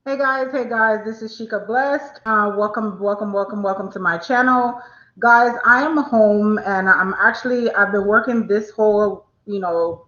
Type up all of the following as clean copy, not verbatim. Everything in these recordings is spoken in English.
Hey guys, this is Shika Blessed. Welcome to my channel. Guys, I am home and I've been working this whole,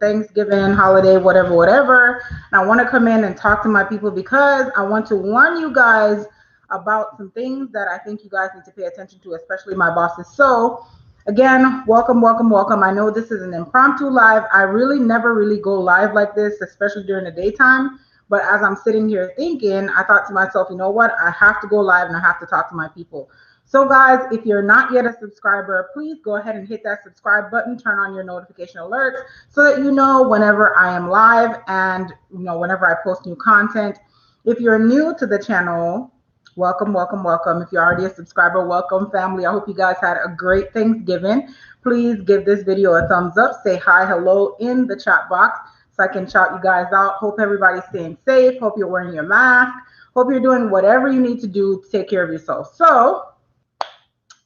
Thanksgiving holiday, whatever. And I want to come in and talk to my people because I want to warn you guys about some things that I think you guys need to pay attention to, especially my bosses. So, again, welcome. I know this is an impromptu live. I really never really go live like this, especially during the daytime. But as I'm sitting here thinking, I thought to myself, you know what? I have to go live and I have to talk to my people. So, guys, if you're not yet a subscriber, please go ahead and hit that subscribe button, turn on your notification alerts so that you know whenever I am live and whenever I post new content. If you're new to the channel, welcome. If you're already a subscriber, welcome, family. I hope you guys had a great Thanksgiving. Please give this video a thumbs up, say hi, hello in the chat box so I can shout you guys out. Hope everybody's staying safe. Hope you're wearing your mask. Hope you're doing whatever you need to do to take care of yourself. So,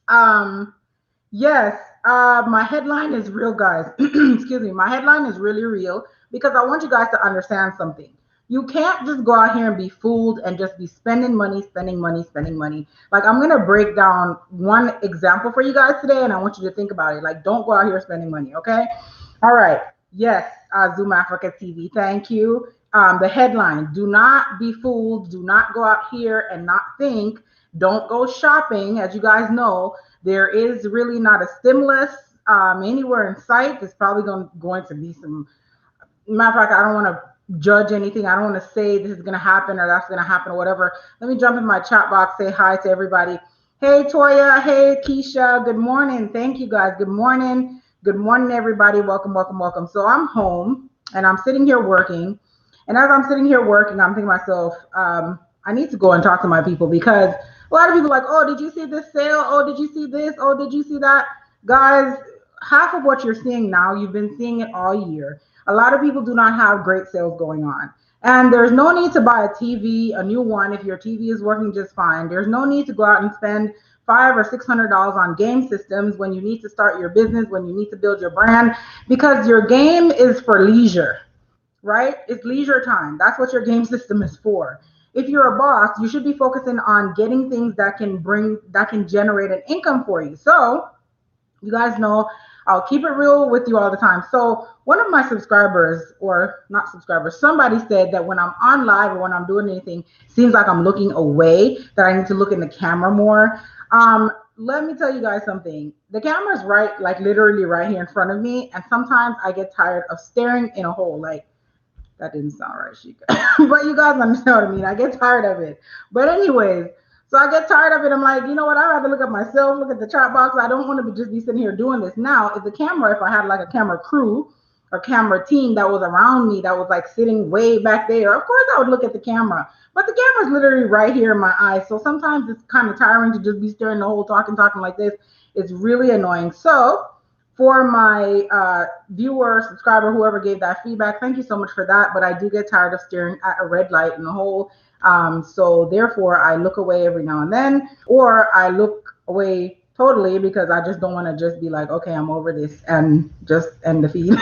um, yes, my headline is real, guys. Excuse me. My headline is really real because I want you guys to understand something. You can't just go out here and be fooled and just be spending money. Like, I'm going to break down one example for you guys today, and I want you to think about it. Like, don't go out here spending money, okay? All right. Yes, Zoom Africa TV. Thank you. The headline: do not be fooled. Do not go out here and not think. Don't go shopping. As you guys know, there is really not a stimulus anywhere in sight. There's probably going to be some. Matter of fact, I don't want to judge anything. I don't want to say this is going to happen or that's going to happen or whatever. Let me jump in my chat box, say hi to everybody. Hey, Toya. Hey, Keisha. Good morning. Thank you, guys. Good morning. Good morning, everybody. Welcome. So I'm home and I'm sitting here working. And as I'm sitting here working, I'm thinking to myself, I need to go and talk to my people because a lot of people are like, oh, did you see this sale? Oh, did you see this? Oh, did you see that? Guys, half of what you're seeing now, you've been seeing it all year. A lot of people do not have great sales going on. And there's no need to buy a TV, a new one, if your TV is working just fine. There's no need to go out and spend $500 or $600 on game systems when you need to start your business, when you need to build your brand, because your game is for leisure, right? It's leisure time. That's what your game system is for. If you're a boss, you should be focusing on getting things that can generate an income for you. So, you guys know I'll keep it real with you all the time. So, one of my subscribers, or not subscribers, somebody said that when I'm on live or when I'm doing anything, it seems like I'm looking away, that I need to look in the camera more. Let me tell you guys something. The camera's right, like literally right here in front of me. And sometimes I get tired of staring in a hole. Like, that didn't sound right, Sheikah. But you guys understand what I mean. I get tired of it. But anyways, so I get tired of it. I'm like, you know what? I'd rather look at myself, look at the chat box. I don't want to just be sitting here doing this. Now, if the camera, if I had like a camera crew or camera team that was around me, that was like sitting way back there, of course I would look at the camera. But the camera's literally right here in my eyes. So sometimes it's kind of tiring to just be staring the whole talking like this. It's really annoying. So for my viewer, subscriber, whoever gave that feedback, thank you so much for that. But I do get tired of staring at a red light in the hole. So therefore, I look away every now and then, or I look away totally because I just don't want to just be like, okay, I'm over this and just end the feed.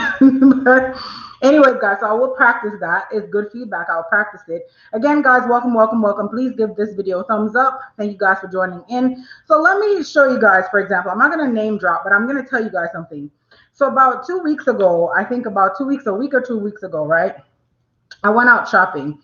But anyways, guys, so I will practice that. It's good feedback. I'll practice it. Again, guys, welcome. Please give this video a thumbs up. Thank you guys for joining in. So let me show you guys, for example, I'm not going to name drop, but I'm going to tell you guys something. So about 2 weeks ago, I think about 2 weeks, a week or 2 weeks ago, right? I went out shopping.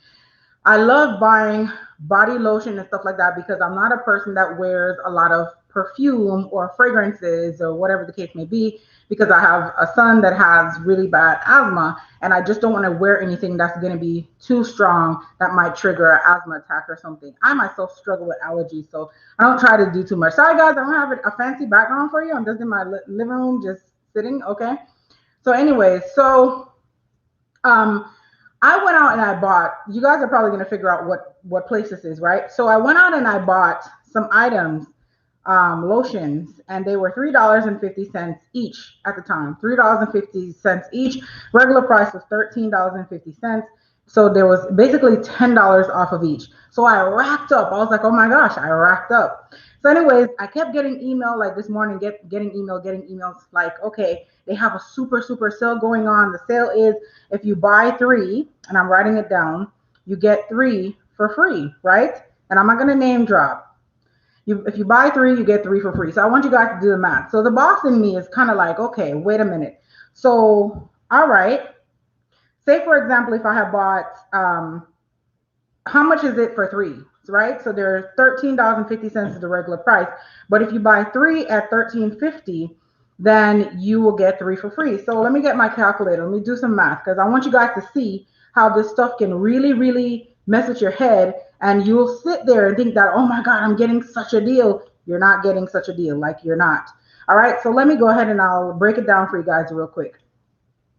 I love buying body lotion and stuff like that because I'm not a person that wears a lot of perfume or fragrances or whatever the case may be, because I have a son that has really bad asthma and I just don't want to wear anything that's going to be too strong that might trigger an asthma attack or something. I myself struggle with allergies, so I don't try to do too much. Sorry guys, I don't have a fancy background for you. I'm just in my living room just sitting, okay? So anyways, um I went out and I bought, you guys are probably going to figure out what place this is, right? So I went out and I bought some items, lotions, and they were $3.50 each at the time. $3.50 each. Regular price was $13.50. So there was basically $10 off of each. So I racked up. I was like, oh my gosh, I racked up. So, anyways, I kept getting email like this morning, getting emails like, okay, they have a super sale going on. The sale is if you buy three, and I'm writing it down, you get three for free, right? And I'm not going to name drop. If you buy three, you get three for free. So I want you guys to do the math. So the boss in me is kind of like, okay, wait a minute. So, all right. Say, for example, if I have bought how much is it for three? Right? So they're $13.50 is the regular price. But if you buy three at $13.50, then you will get three for free. So let me get my calculator. Let me do some math because I want you guys to see how this stuff can really, really mess with your head. And you'll sit there and think that, oh my God, I'm getting such a deal. You're not getting such a deal. Like you're not. All right. So let me go ahead and I'll break it down for you guys real quick.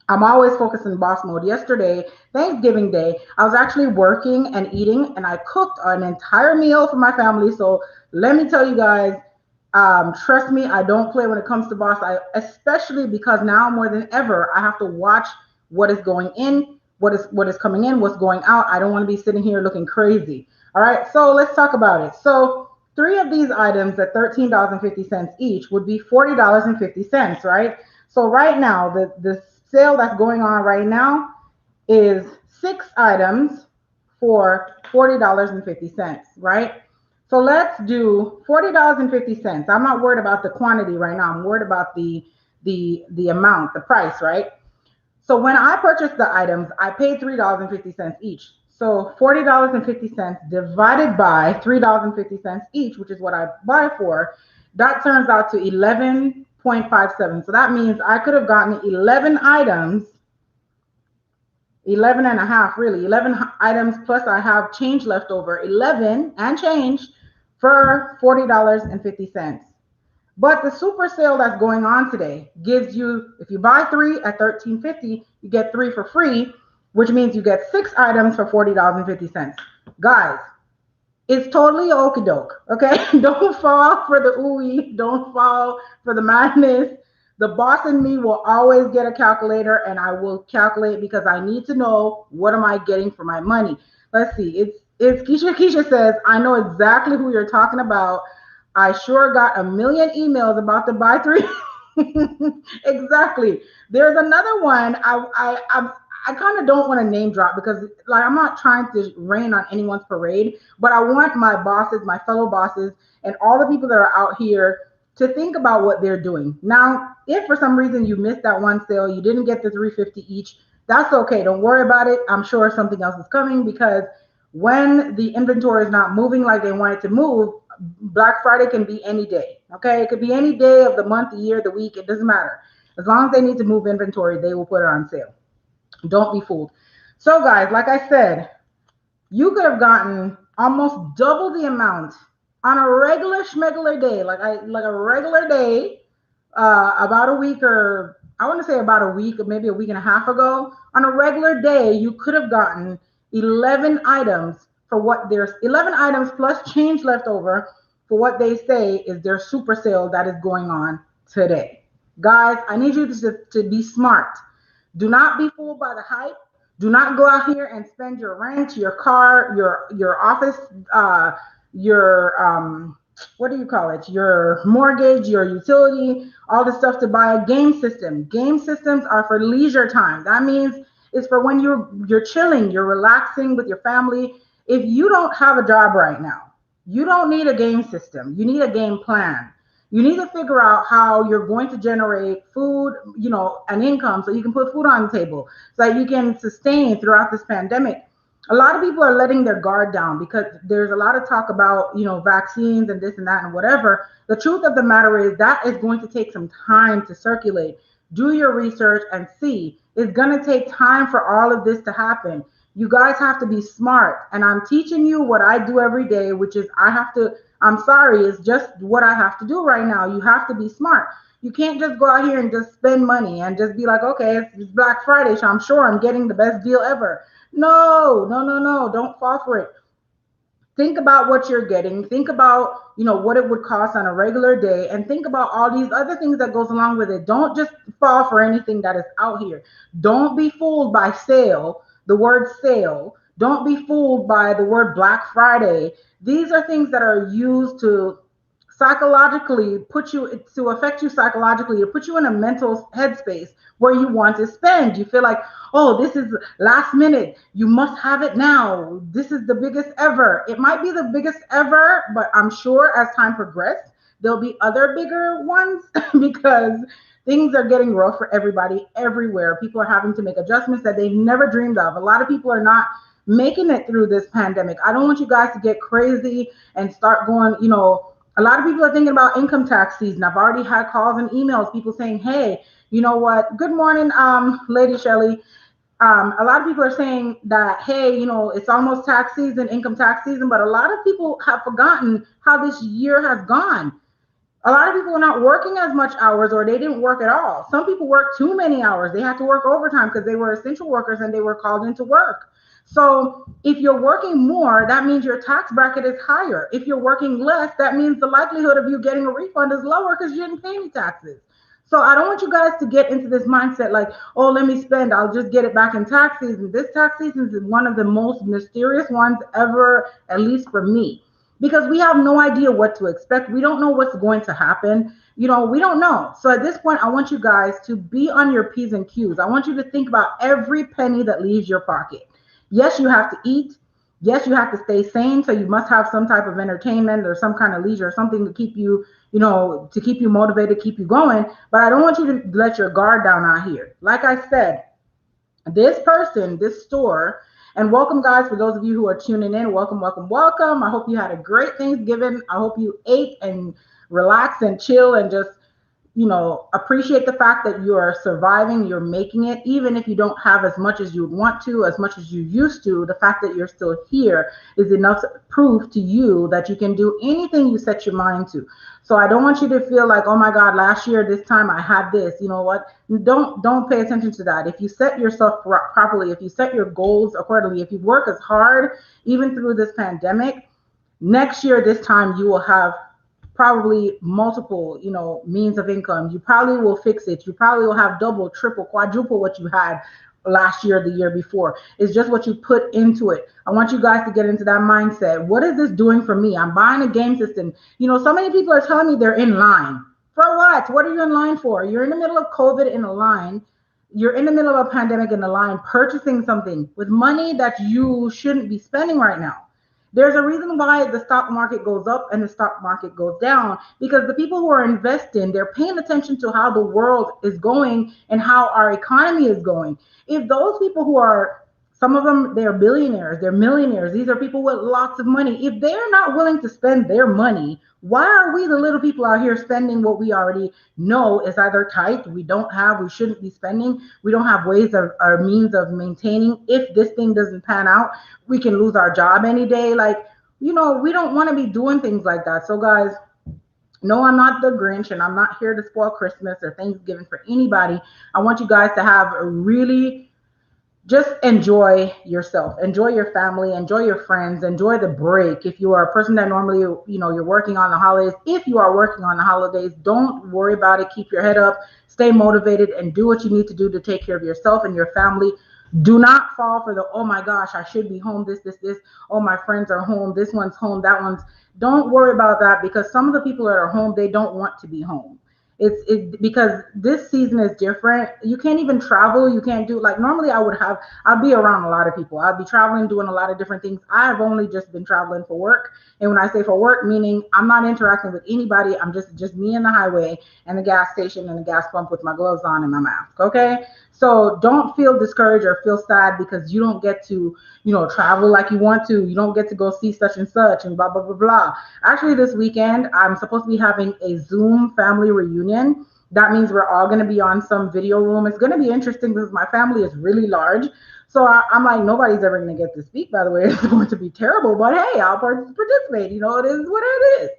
I'm always focused in boss mode. Yesterday, Thanksgiving Day, I was actually working and eating, and I cooked an entire meal for my family. So let me tell you guys, trust me, I don't play when it comes to boss. Especially because now more than ever, I have to watch what is going in, what is coming in, what's going out. I don't want to be sitting here looking crazy. All right, so let's talk about it. So three of these items at $13.50 each would be $40.50, right? So right now, the sale that's going on right now is six items for $40.50, right? So let's do $40.50. I'm not worried about the quantity right now. I'm worried about the amount, the price, right? So when I purchased the items, I paid $3.50 each. So $40.50 divided by $3.50 each, which is what I buy for, that turns out to 11.57. So that means I could have gotten 11 items, 11 and a half, really, 11 items plus I have change left over, 11 and change for $40.50. But the super sale that's going on today gives you, if you buy three at $13.50, you get three for free, which means you get six items for $40.50. Guys, it's totally okie doke, okay? Don't fall for the ooey, don't fall for the madness. The boss in me will always get a calculator and I will calculate because I need to know what am I getting for my money. Let's see, it's Keisha. Keisha says, I know exactly who you're talking about. I sure got a million emails about the buy three. Exactly. There's another one. I kind of don't want to name drop because like I'm not trying to rain on anyone's parade, but I want my bosses, my fellow bosses, and all the people that are out here to think about what they're doing. Now, if for some reason you missed that one sale, you didn't get the 350 each, that's okay. Don't worry about it. I'm sure something else is coming because when the inventory is not moving like they want it to move, Black Friday can be any day. Okay, it could be any day of the month, the year, the week. It doesn't matter. As long as they need to move inventory, they will put it on sale. Don't be fooled. So, guys, like I said, you could have gotten almost double the amount on a regular schmegular day, like a regular day, about a week or I want to say about a week or maybe a week and a half ago. On a regular day, you could have gotten 11 items for what there's 11 items plus change left over for what they say is their super sale that is going on today. Guys, I need you to be smart. Do not be fooled by the hype. Do not go out here and spend your rent, your car, your office, your what do you call it? Your mortgage, your utility, all the stuff to buy a game system. Game systems are for leisure time. That means it's for when you're chilling, you're relaxing with your family. If you don't have a job right now, you don't need a game system. You need a game plan. You need to figure out how you're going to generate food, an income so you can put food on the table, so that you can sustain throughout this pandemic. A lot of people are letting their guard down because there's a lot of talk about, vaccines and this and that and whatever. The truth of the matter is that is going to take some time to circulate. Do your research and see. It's going to take time for all of this to happen. You guys have to be smart. And I'm teaching you what I do every day, which is I'm sorry, it's just what I have to do right now. You have to be smart. You can't just go out here and just spend money and just be like, okay, it's Black Friday, so I'm sure I'm getting the best deal ever. No, no, no, no. Don't fall for it. Think about what you're getting. Think about, what it would cost on a regular day, and think about all these other things that goes along with it. Don't just fall for anything that is out here. Don't be fooled by sale, the word sale. Don't be fooled by the word Black Friday. These are things that are used to psychologically put you to affect you psychologically, to put you in a mental headspace where you want to spend. You feel like, oh, this is last minute. You must have it now. This is the biggest ever. It might be the biggest ever, but I'm sure as time progresses, there'll be other bigger ones because things are getting rough for everybody everywhere. People are having to make adjustments that they've never dreamed of. A lot of people are not making it through this pandemic. I don't want you guys to get crazy and start going, a lot of people are thinking about income tax season. I've already had calls and emails, people saying, hey, you know what? Good morning, Lady Shelley. A lot of people are saying that, hey, it's almost tax season, income tax season, but a lot of people have forgotten how this year has gone. A lot of people are not working as much hours, or they didn't work at all. Some people work too many hours. They had to work overtime because they were essential workers and they were called into work. So if you're working more, that means your tax bracket is higher. If you're working less, that means the likelihood of you getting a refund is lower because you didn't pay any taxes. So I don't want you guys to get into this mindset like, oh, let me spend, I'll just get it back in tax season. This tax season is one of the most mysterious ones ever, at least for me, because we have no idea what to expect. We don't know what's going to happen. We don't know. So at this point, I want you guys to be on your P's and Q's. I want you to think about every penny that leaves your pocket. Yes, you have to eat. Yes, you have to stay sane. So you must have some type of entertainment or some kind of leisure, something to keep you, to keep you motivated, keep you going. But I don't want you to let your guard down out here. Like I said, this person, this store, and welcome, guys, for those of you who are tuning in. Welcome, welcome, welcome. I hope you had a great Thanksgiving. I hope you ate and relaxed and chill and just appreciate the fact that you are surviving, you're making it, even if you don't have as much as you would want to, as much as you used to. The fact that you're still here is enough proof to you that you can do anything you set your mind to. So I don't want you to feel like, oh my God, last year, this time I had this. You know what? Don't pay attention to that. If you set yourself properly, if you set your goals accordingly, if you work as hard, even through this pandemic, next year, this time you will have probably multiple, means of income. You probably will fix it. You probably will have double, triple, quadruple what you had last year, the year before. It's just what you put into it. I want you guys to get into that mindset. What is this doing for me? I'm buying a game system. So many people are telling me they're in line. For what? What are you in line for? You're in the middle of COVID in a line. You're in the middle of a pandemic in a line, purchasing something with money that you shouldn't be spending right now. There's a reason why the stock market goes up and the stock market goes down, because the people who are investing, they're paying attention to how the world is going and how our economy is going. If those people who are, some of them, they're billionaires, they're millionaires, these are people with lots of money. If they're not willing to spend their money, why are we, the little people out here, spending what we already know is either tight, we don't have, we shouldn't be spending, we don't have ways or means of maintaining? If this thing doesn't pan out, we can lose our job any day. Like, we don't want to be doing things like that. So guys, no, I'm not the Grinch, and I'm not here to spoil Christmas or Thanksgiving for anybody. I want you guys to have a really, just enjoy yourself, enjoy your family, enjoy your friends, enjoy the break. If you are a person that normally, you're working on the holidays, if you are working on the holidays, don't worry about it. Keep your head up, stay motivated, and do what you need to do to take care of yourself and your family. Do not fall for the, oh my gosh, I should be home, this. Oh, my friends are home, this one's home, that one's. Don't worry about that, because some of the people that are home, they don't want to be home. It's because this season is different. You can't even travel. You can't do, like, normally I'd be around a lot of people. I'd be traveling, doing a lot of different things. I've only just been traveling for work. And when I say for work, meaning I'm not interacting with anybody. I'm just me in the highway and the gas station and the gas pump with my gloves on and my mask. Okay. So don't feel discouraged or feel sad because you don't get to, travel like you want to. You don't get to go see such and such and blah, blah, blah, blah. Actually, this weekend, I'm supposed to be having a Zoom family reunion. That means we're all going to be on some video room. It's going to be interesting because my family is really large. So I'm like, nobody's ever going to get to speak, by the way. It's going to be terrible. But hey, I'll participate. It is what it is.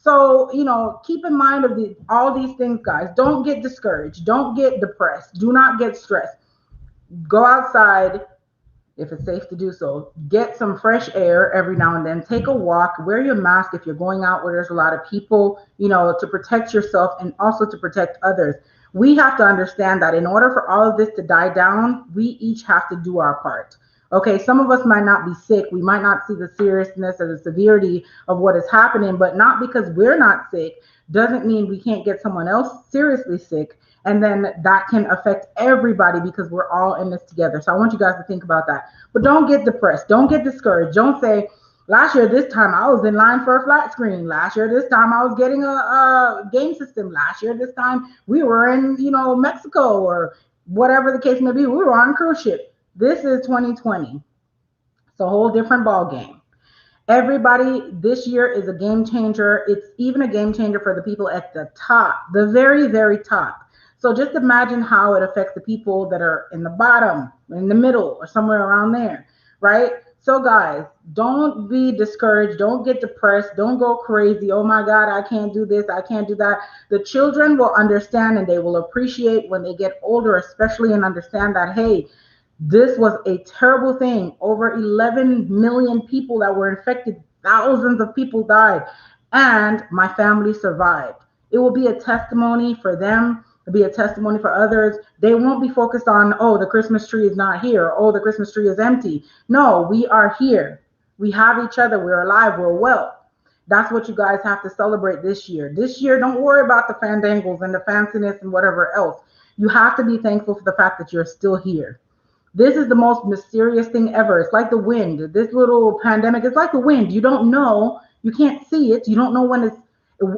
So, keep in mind of all these things, guys. Don't get discouraged. Don't get depressed. Do not get stressed. Go outside if it's safe to do so. Get some fresh air every now and then. Take a walk. Wear your mask if you're going out where there's a lot of people, to protect yourself and also to protect others. We have to understand that in order for all of this to die down, we each have to do our part. Okay, some of us might not be sick. We might not see the seriousness or the severity of what is happening, but not because we're not sick doesn't mean we can't get someone else seriously sick. And then that can affect everybody because we're all in this together. So I want you guys to think about that. But don't get depressed. Don't get discouraged. Don't say, last year, this time I was in line for a flat screen. Last year, this time I was getting a game system. Last year, this time we were in, Mexico or whatever the case may be. We were on a cruise ship. This is 2020. It's a whole different ball game. Everybody, this year is a game changer. It's even a game changer for the people at the top, the very, very top. So just imagine how it affects the people that are in the bottom, in the middle, or somewhere around there, right? So, guys, don't be discouraged. Don't get depressed. Don't go crazy. Oh my God, I can't do this. I can't do that. The children will understand and they will appreciate when they get older, especially, and understand that, hey, this was a terrible thing. Over 11 million people that were infected, thousands of people died, and my family survived. It will be a testimony for them, it'll be a testimony for others. They won't be focused on, oh, the Christmas tree is not here, oh, the Christmas tree is empty. No, we are here. We have each other, we're alive, we're well. That's what you guys have to celebrate this year. This year, don't worry about the fandangles and the fanciness and whatever else. You have to be thankful for the fact that you're still here. This is the most mysterious thing ever. It's like the wind. This little pandemic is like the wind. You don't know. You can't see it. You don't know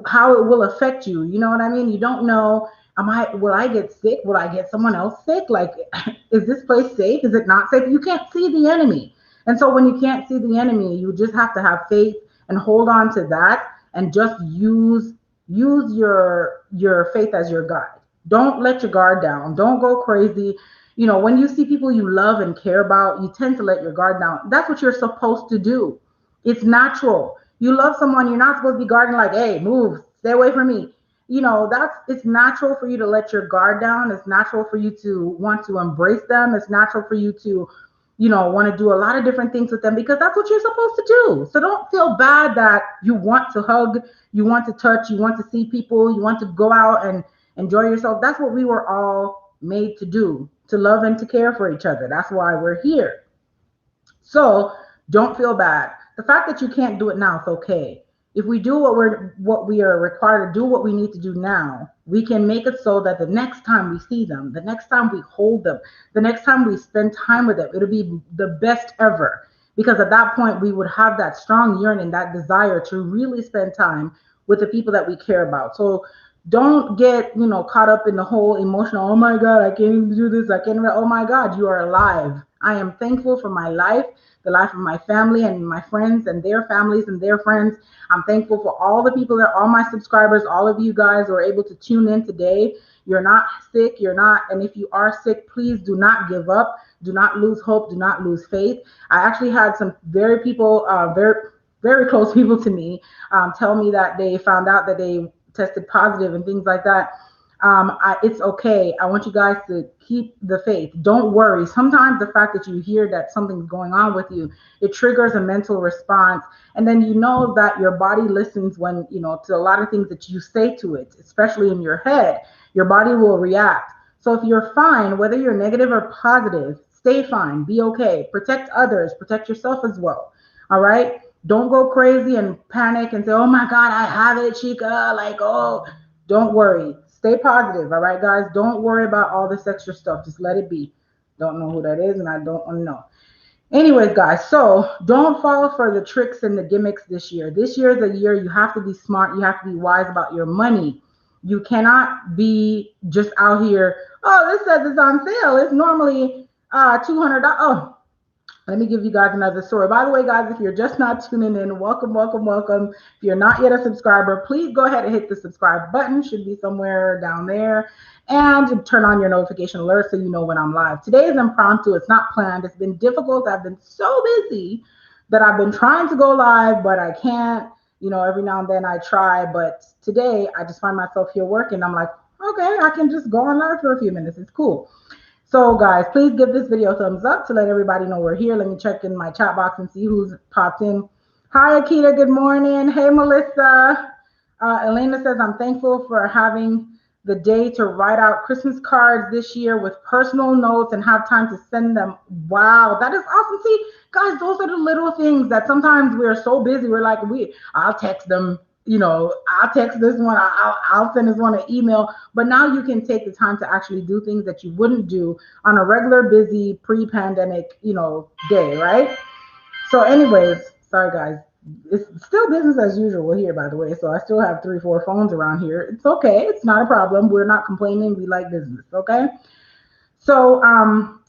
how it will affect you. You know what I mean? You don't know. Will I get sick? Will I get someone else sick? Like, is this place safe? Is it not safe? You can't see the enemy. And so when you can't see the enemy, you just have to have faith and hold on to that and just use your faith as your guide. Don't let your guard down. Don't go crazy. When you see people you love and care about, you tend to let your guard down. That's what you're supposed to do. It's natural. You love someone, you're not supposed to be guarding like, hey, move, stay away from me. It's natural for you to let your guard down. It's natural for you to want to embrace them. It's natural for you to, want to do a lot of different things with them because that's what you're supposed to do. So don't feel bad that you want to hug, you want to touch, you want to see people, you want to go out and enjoy yourself. That's what we were all made to do, to love and to care for each other. That's why we're here. So don't feel bad. The fact that you can't do it now is okay. If we do what we are required to do, what we need to do now, we can make it so that the next time we see them, the next time we hold them, the next time we spend time with them, it'll be the best ever. Because at that point, we would have that strong yearning, that desire to really spend time with the people that we care about. So don't get caught up in the whole emotional, oh my God, I can't even do this, I can't even, oh my God, you are alive. I am thankful for my life, the life of my family and my friends and their families and their friends. I'm thankful for all the people that all my subscribers, all of you guys who are able to tune in today. You're not sick, and if you are sick, please do not give up, do not lose hope, do not lose faith. I actually had some very very close people to me tell me that they found out that they tested positive and things like that. It's okay. I want you guys to keep the faith. Don't worry. Sometimes the fact that you hear that something's going on with you, it triggers a mental response. And then you know that your body listens when, to a lot of things that you say to it, especially in your head, your body will react. So if you're fine, whether you're negative or positive, stay fine, be okay, protect others, protect yourself as well. All right. Don't go crazy and panic and say, oh my God, I have it, chica. Like, oh, don't worry. Stay positive. All right, guys. Don't worry about all this extra stuff. Just let it be. Don't know who that is, and I don't want to know. Anyways, guys, so don't fall for the tricks and the gimmicks this year. This year is a year you have to be smart. You have to be wise about your money. You cannot be just out here, oh, this says it's on sale. It's normally $200. Oh, let me give you guys another story. By the way, guys, if you're just not tuning in, welcome, welcome, welcome. If you're not yet a subscriber, please go ahead and hit the subscribe button. Should be somewhere down there. And turn on your notification alert so you know when I'm live. Today is impromptu. It's not planned. It's been difficult. I've been so busy that I've been trying to go live, but I can't. Every now and then I try. But today, I just find myself here working. I'm like, okay, I can just go on live for a few minutes. It's cool. So guys, please give this video a thumbs up to let everybody know we're here. Let me check in my chat box and see who's popped in. Hi, Akita. Good morning. Hey, Melissa. Elena says, I'm thankful for having the day to write out Christmas cards this year with personal notes and have time to send them. Wow, that is awesome. See, guys, those are the little things that sometimes we're so busy. We're like, I'll text them. I'll text this one. I'll send this one an email. But now you can take the time to actually do things that you wouldn't do on a regular, busy, pre-pandemic, day, right? So, anyways, sorry guys. It's still business as usual here, by the way. So I still have 3, 4 phones around here. It's okay. It's not a problem. We're not complaining. We like business. Okay. So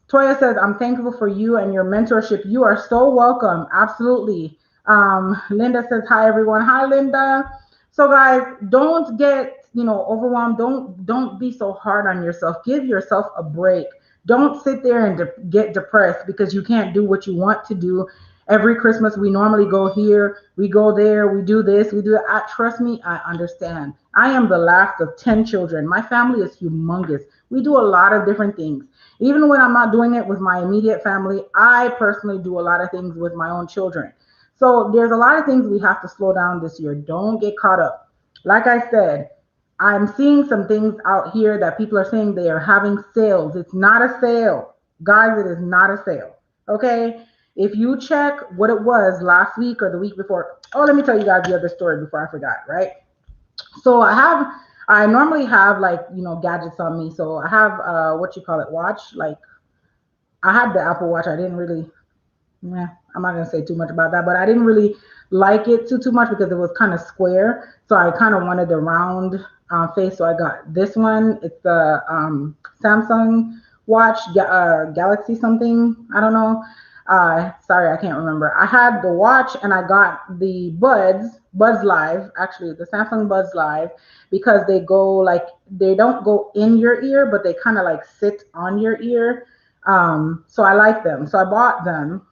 Toya says, I'm thankful for you and your mentorship. You are so welcome. Absolutely. Linda says, hi everyone. Hi Linda. So guys, don't get, overwhelmed. Don't be so hard on yourself. Give yourself a break. Don't sit there and get depressed because you can't do what you want to do. Every Christmas, we normally go here, we go there, we do this, we do that. Trust me, I understand. I am the last of 10 children. My family is humongous. We do a lot of different things. Even when I'm not doing it with my immediate family, I personally do a lot of things with my own children. So there's a lot of things we have to slow down this year. Don't get caught up. Like I said, I'm seeing some things out here that people are saying they are having sales. It's not a sale. Guys, it is not a sale. Okay? If you check what it was last week or the week before, oh, let me tell you guys the other story before I forgot, right? So I normally have like, gadgets on me. So I have, what you call it, watch. Like I had the Apple Watch. I didn't really, yeah, I'm not gonna say too much about that, but I didn't really like it too much because it was kind of square. So I kind of wanted the round face. So I got this one. It's the Samsung watch, Galaxy something. I don't know. Sorry, I can't remember. I had the watch and I got the Buds Live, actually the Samsung Buds Live, because they don't go in your ear, but they kind of like sit on your ear. So I like them. So I bought them.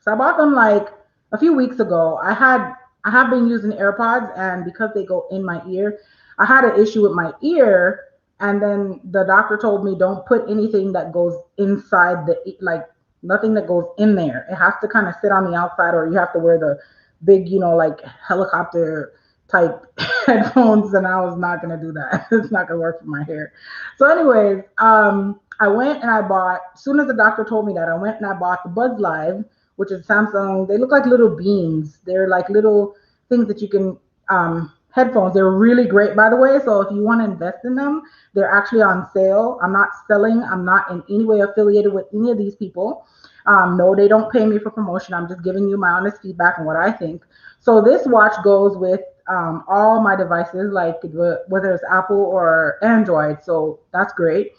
So I bought them like a few weeks ago. I have been using AirPods, and because they go in my ear, I had an issue with my ear. And then the doctor told me don't put anything that goes inside like nothing that goes in there. It has to kind of sit on the outside, or you have to wear the big, like helicopter type headphones. And I was not gonna do that. It's not gonna work for my hair. So, anyways, I went and I bought. As soon as the doctor told me that, I went and I bought the Buds Live, which is Samsung. They look like little beans. They're like little things that you can headphones. They're really great, by the way. So if you want to invest in them, they're actually on sale. I'm not selling. I'm not in any way affiliated with any of these people. No, they don't pay me for promotion. I'm just giving you my honest feedback on what I think. So this watch goes with all my devices, like whether it's Apple or Android. So that's great.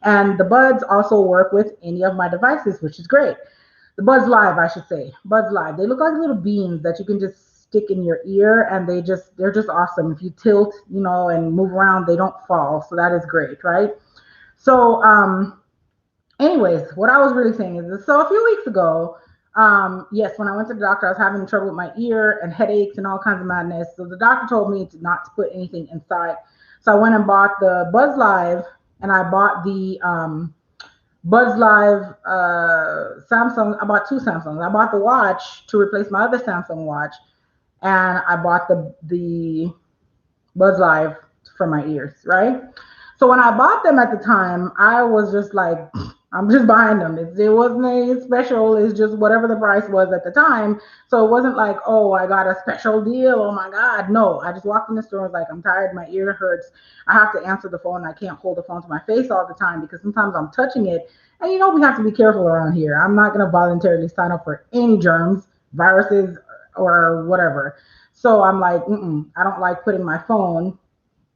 And the buds also work with any of my devices, which is great. The Buds Live, I should say. Buds Live. They look like little beans that you can just stick in your ear, and they're just awesome. If you tilt, and move around, they don't fall. So that is great, right? So anyways, what I was really saying is this. So a few weeks ago, yes, when I went to the doctor, I was having trouble with my ear and headaches and all kinds of madness. So the doctor told me not to put anything inside. So I went and bought the Buds Live, and I bought the Buds Live Samsung. I bought 2 Samsungs. I bought the watch to replace my other Samsung watch, and I bought the Buds Live for my ears, right? So when I bought them at the time, I was just like, I'm just buying them. It wasn't a special. It's just whatever the price was at the time. So it wasn't like, oh, I got a special deal. Oh my God. No, I just walked in the store and was like, I'm tired. My ear hurts. I have to answer the phone. I can't hold the phone to my face all the time because sometimes I'm touching it. And we have to be careful around here. I'm not going to voluntarily sign up for any germs, viruses, or whatever. So I'm like, I don't like putting my phone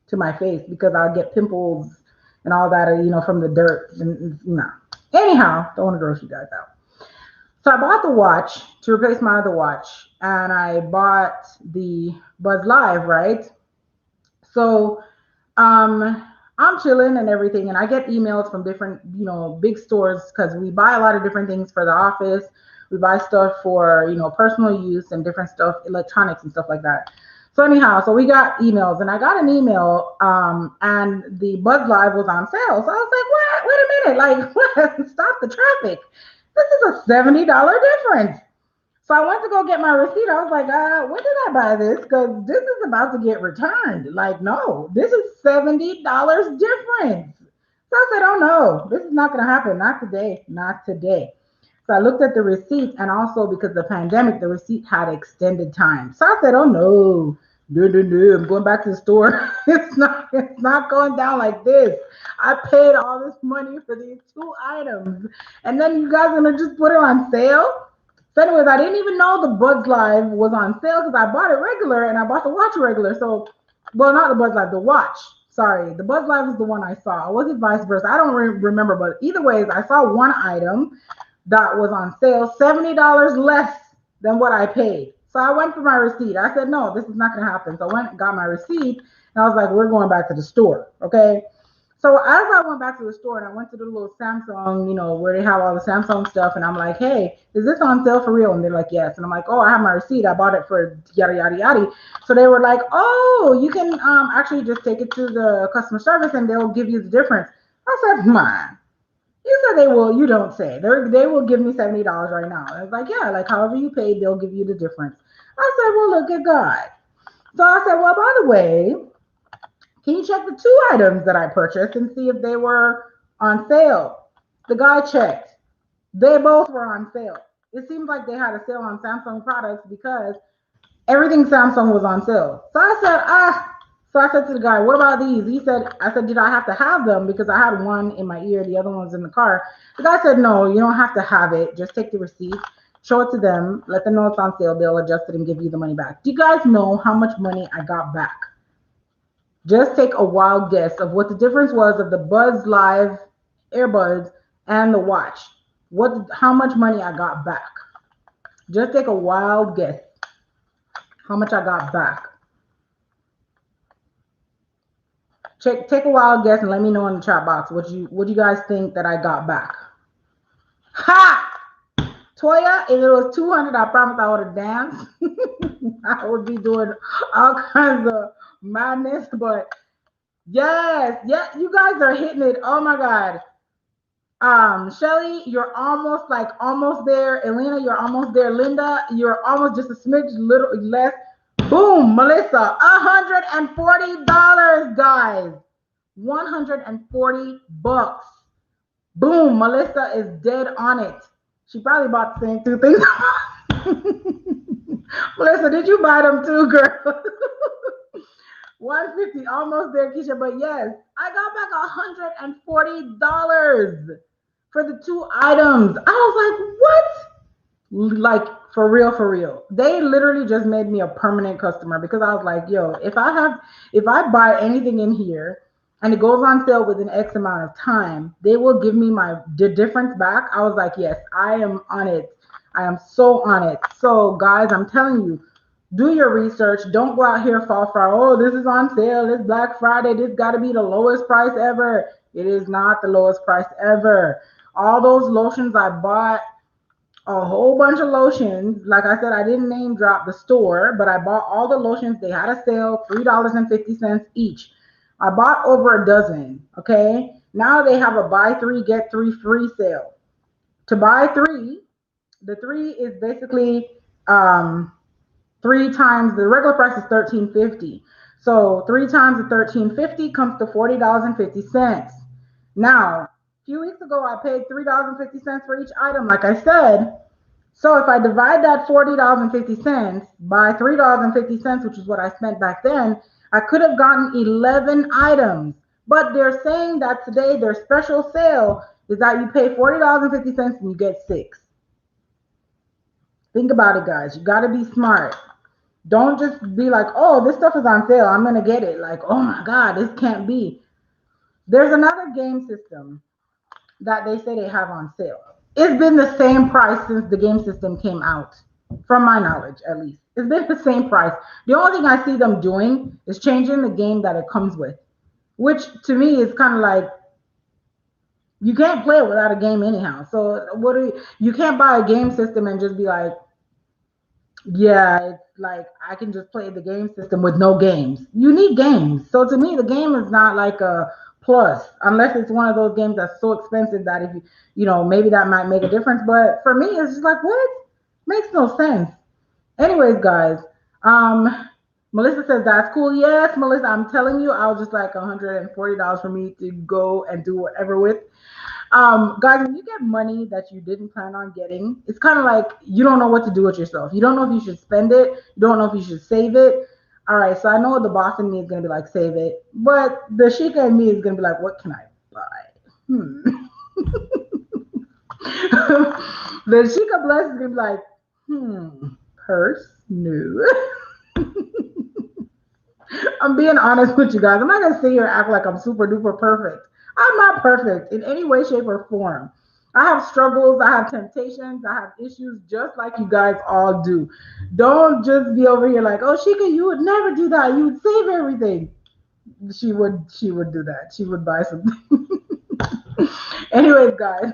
to my face because I'll get pimples and all that, from the dirt. And no. Anyhow, don't want to gross you guys out. So I bought the watch to replace my other watch, and I bought the Buds Live, right? So I'm chilling and everything, and I get emails from different, big stores because we buy a lot of different things for the office. We buy stuff for, personal use and different stuff, electronics and stuff like that. So anyhow, so we got emails, and I got an email, and the Buds Live was on sale. So I was like, what? Wait a minute, like, what? Stop the traffic. This is a $70 difference. So I went to go get my receipt. I was like, when did I buy this? Because this is about to get returned. Like, no, this is $70 difference. So I said, oh no, this is not going to happen. Not today. Not today. So I looked at the receipt, and also because of the pandemic, the receipt had extended time. So I said, oh no, no, no, no, I'm going back to the store. It's not going down like this. I paid all this money for these two items, and then you guys are gonna just put it on sale. So, anyways, I didn't even know the Buds Live was on sale because I bought it regular and I bought the watch regular. So, well, not the Buds Live, the watch. Sorry, the Buds Live was the one I saw. It wasn't vice versa. I don't remember, but either ways, I saw one item that was on sale, $70 less than what I paid. So I went for my receipt. I said, no, this is not going to happen. So I went and got my receipt, and I was like, we're going back to the store. Okay. So as I went back to the store and I went to the little Samsung, where they have all the Samsung stuff, and I'm like, hey, is this on sale for real? And they're like, yes. And I'm like, oh, I have my receipt. I bought it for yada yada yada. So they were like, oh, you can actually just take it to the customer service and they'll give you the difference. I said, man, you said they will. You don't say. They will give me $70 right now. I was like, yeah, like however you paid, they'll give you the difference. I said, well, look at God. So I said, well, by the way, can you check the two items that I purchased and see if they were on sale? The guy checked. They both were on sale. It seems like they had a sale on Samsung products because everything Samsung was on sale. So I said to the guy, what about these? I said, did I have to have them? Because I had one in my ear, the other one's in the car. The guy said, no, you don't have to have it. Just take the receipt, show it to them, let them know it's on sale. They'll adjust it and give you the money back. Do you guys know how much money I got back? Just take a wild guess of what the difference was of the Buds Live earbuds and the watch. How much money I got back? Just take a wild guess. How much I got back? Take a wild guess and let me know in the chat box what you guys think that I got back. Ha! Toya, if it was 200, I promise I would have danced. I would be doing all kinds of madness, but yes, yeah, you guys are hitting it. Oh my God. Shelly, you're almost there. Elena, you're almost there. Linda, you're almost just a smidge little less. Boom, Melissa, $140, guys. $140. Boom, Melissa is dead on it. She probably bought the same two things. Melissa, did you buy them too, girl? 150, almost there, Keisha. But yes, I got back $140 for the two items. I was like, what? Like, for real, for real. They literally just made me a permanent customer because I was like, yo, if I buy anything in here and it goes on sale within X amount of time, they will give me the difference back. I was like, yes, I am on it. I am so on it. So guys, I'm telling you, do your research. Don't go out here fall for, oh, this is on sale. It's Black Friday. This got to be the lowest price ever. It is not the lowest price ever. All those lotions I bought, a whole bunch of lotions. Like I said, I didn't name drop the store, but I bought all the lotions. They had a sale, $3.50 each. I bought over a dozen. Okay. Now they have a buy three, get three free sale. To buy three, the three is basically three times the regular price is $13.50. So three times the $13.50 comes to $40.50. Now, a few weeks ago, I paid $3.50 for each item, like I said. So if I divide that $40.50 by $3.50, which is what I spent back then, I could have gotten 11 items. But they're saying that today their special sale is that you pay $40.50 and you get 6. Think about it, guys. You got to be smart. Don't just be like, oh, this stuff is on sale, I'm going to get it. Like, oh my God, this can't be. There's another game system that they say they have on sale. It's been the same price since the game system came out, from my knowledge, at least. It's been the same price. The only thing I see them doing is changing the game that it comes with, which to me is kind of like, you can't play it without a game anyhow. So you can't buy a game system and just be like, yeah, it's like I can just play the game system with no games. You need games. So to me, the game is not like a plus, unless it's one of those games that's so expensive that if maybe that might make a difference. But for me, it's just like, what? Makes no sense. Anyways, guys, um, Melissa says that's cool. Yes, Melissa, I'm telling you, I was just like $140 for me to go and do whatever with. Guys, when you get money that you didn't plan on getting, it's kind of like you don't know what to do with yourself. You don't know if you should spend it. You don't know if you should save it. All right, so I know the boss in me is gonna be like, save it, but the Sheikah in me is gonna be like, what can I buy? The Sheikah Bless is gonna be like, purse, no. I'm being honest with you guys. I'm not gonna sit here and act like I'm super duper perfect. I'm not perfect in any way, shape, or form. I have struggles, I have temptations, I have issues just like you guys all do. Don't just be over here like, oh Shika, you would never do that. You would save everything. She would do that. She would buy something. Anyways, guys.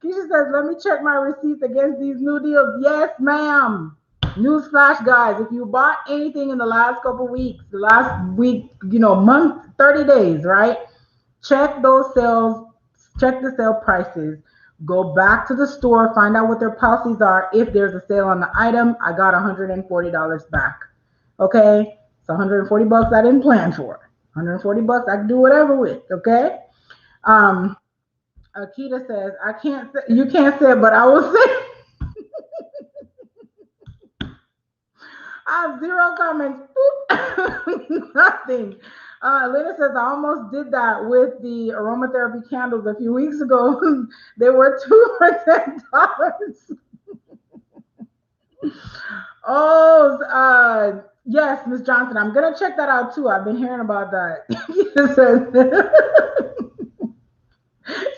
Keisha says, let me check my receipts against these new deals. Yes, ma'am. Newsflash, guys, if you bought anything in the last couple weeks, the last week, month, 30 days, right? Check those sales, check the sale prices. Go back to the store, find out what their policies are. If there's a sale on the item, I got $140 back. Okay? It's 140 bucks I didn't plan for. 140 bucks I can do whatever with, okay? Um, Akita says, I can't say, you can't say it, but I will say, I have zero comments. Nothing. Lena says, I almost did that with the aromatherapy candles a few weeks ago. They were $210. Oh, yes, Miss Johnson. I'm going to check that out too. I've been hearing about that.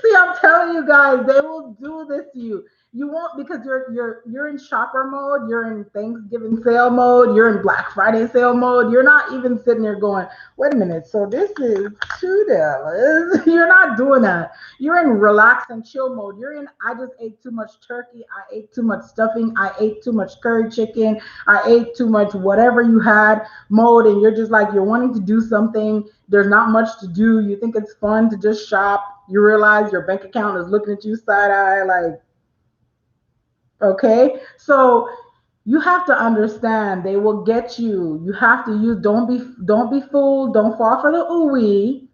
See, I'm telling you guys, they will do this to you. You won't because you're in shopper mode, you're in Thanksgiving sale mode, you're in Black Friday sale mode. You're not even sitting there going, wait a minute, so this is $2. You're not doing that. You're in relax and chill mode. You're in I just ate too much turkey, I ate too much stuffing, I ate too much curry chicken, I ate too much whatever you had mode, and you're just like you're wanting to do something. There's not much to do. You think it's fun to just shop. You realize your bank account is looking at you side eye, like, okay. So you have to understand they will get you. You have to use. Don't be fooled. Don't fall for the ooey.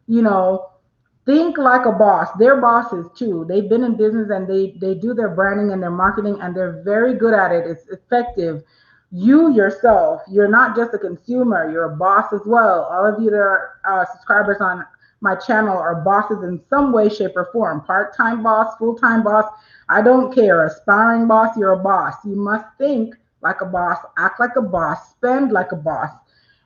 Think like a boss. They're bosses too. They've been in business and they do their branding and their marketing and they're very good at it. It's effective. You yourself, you're not just a consumer, you're a boss as well. All of you that are subscribers on my channel are bosses in some way, shape, or form. Part-time boss, full-time boss, I don't care. Aspiring boss, you're a boss. You must think like a boss, act like a boss, spend like a boss,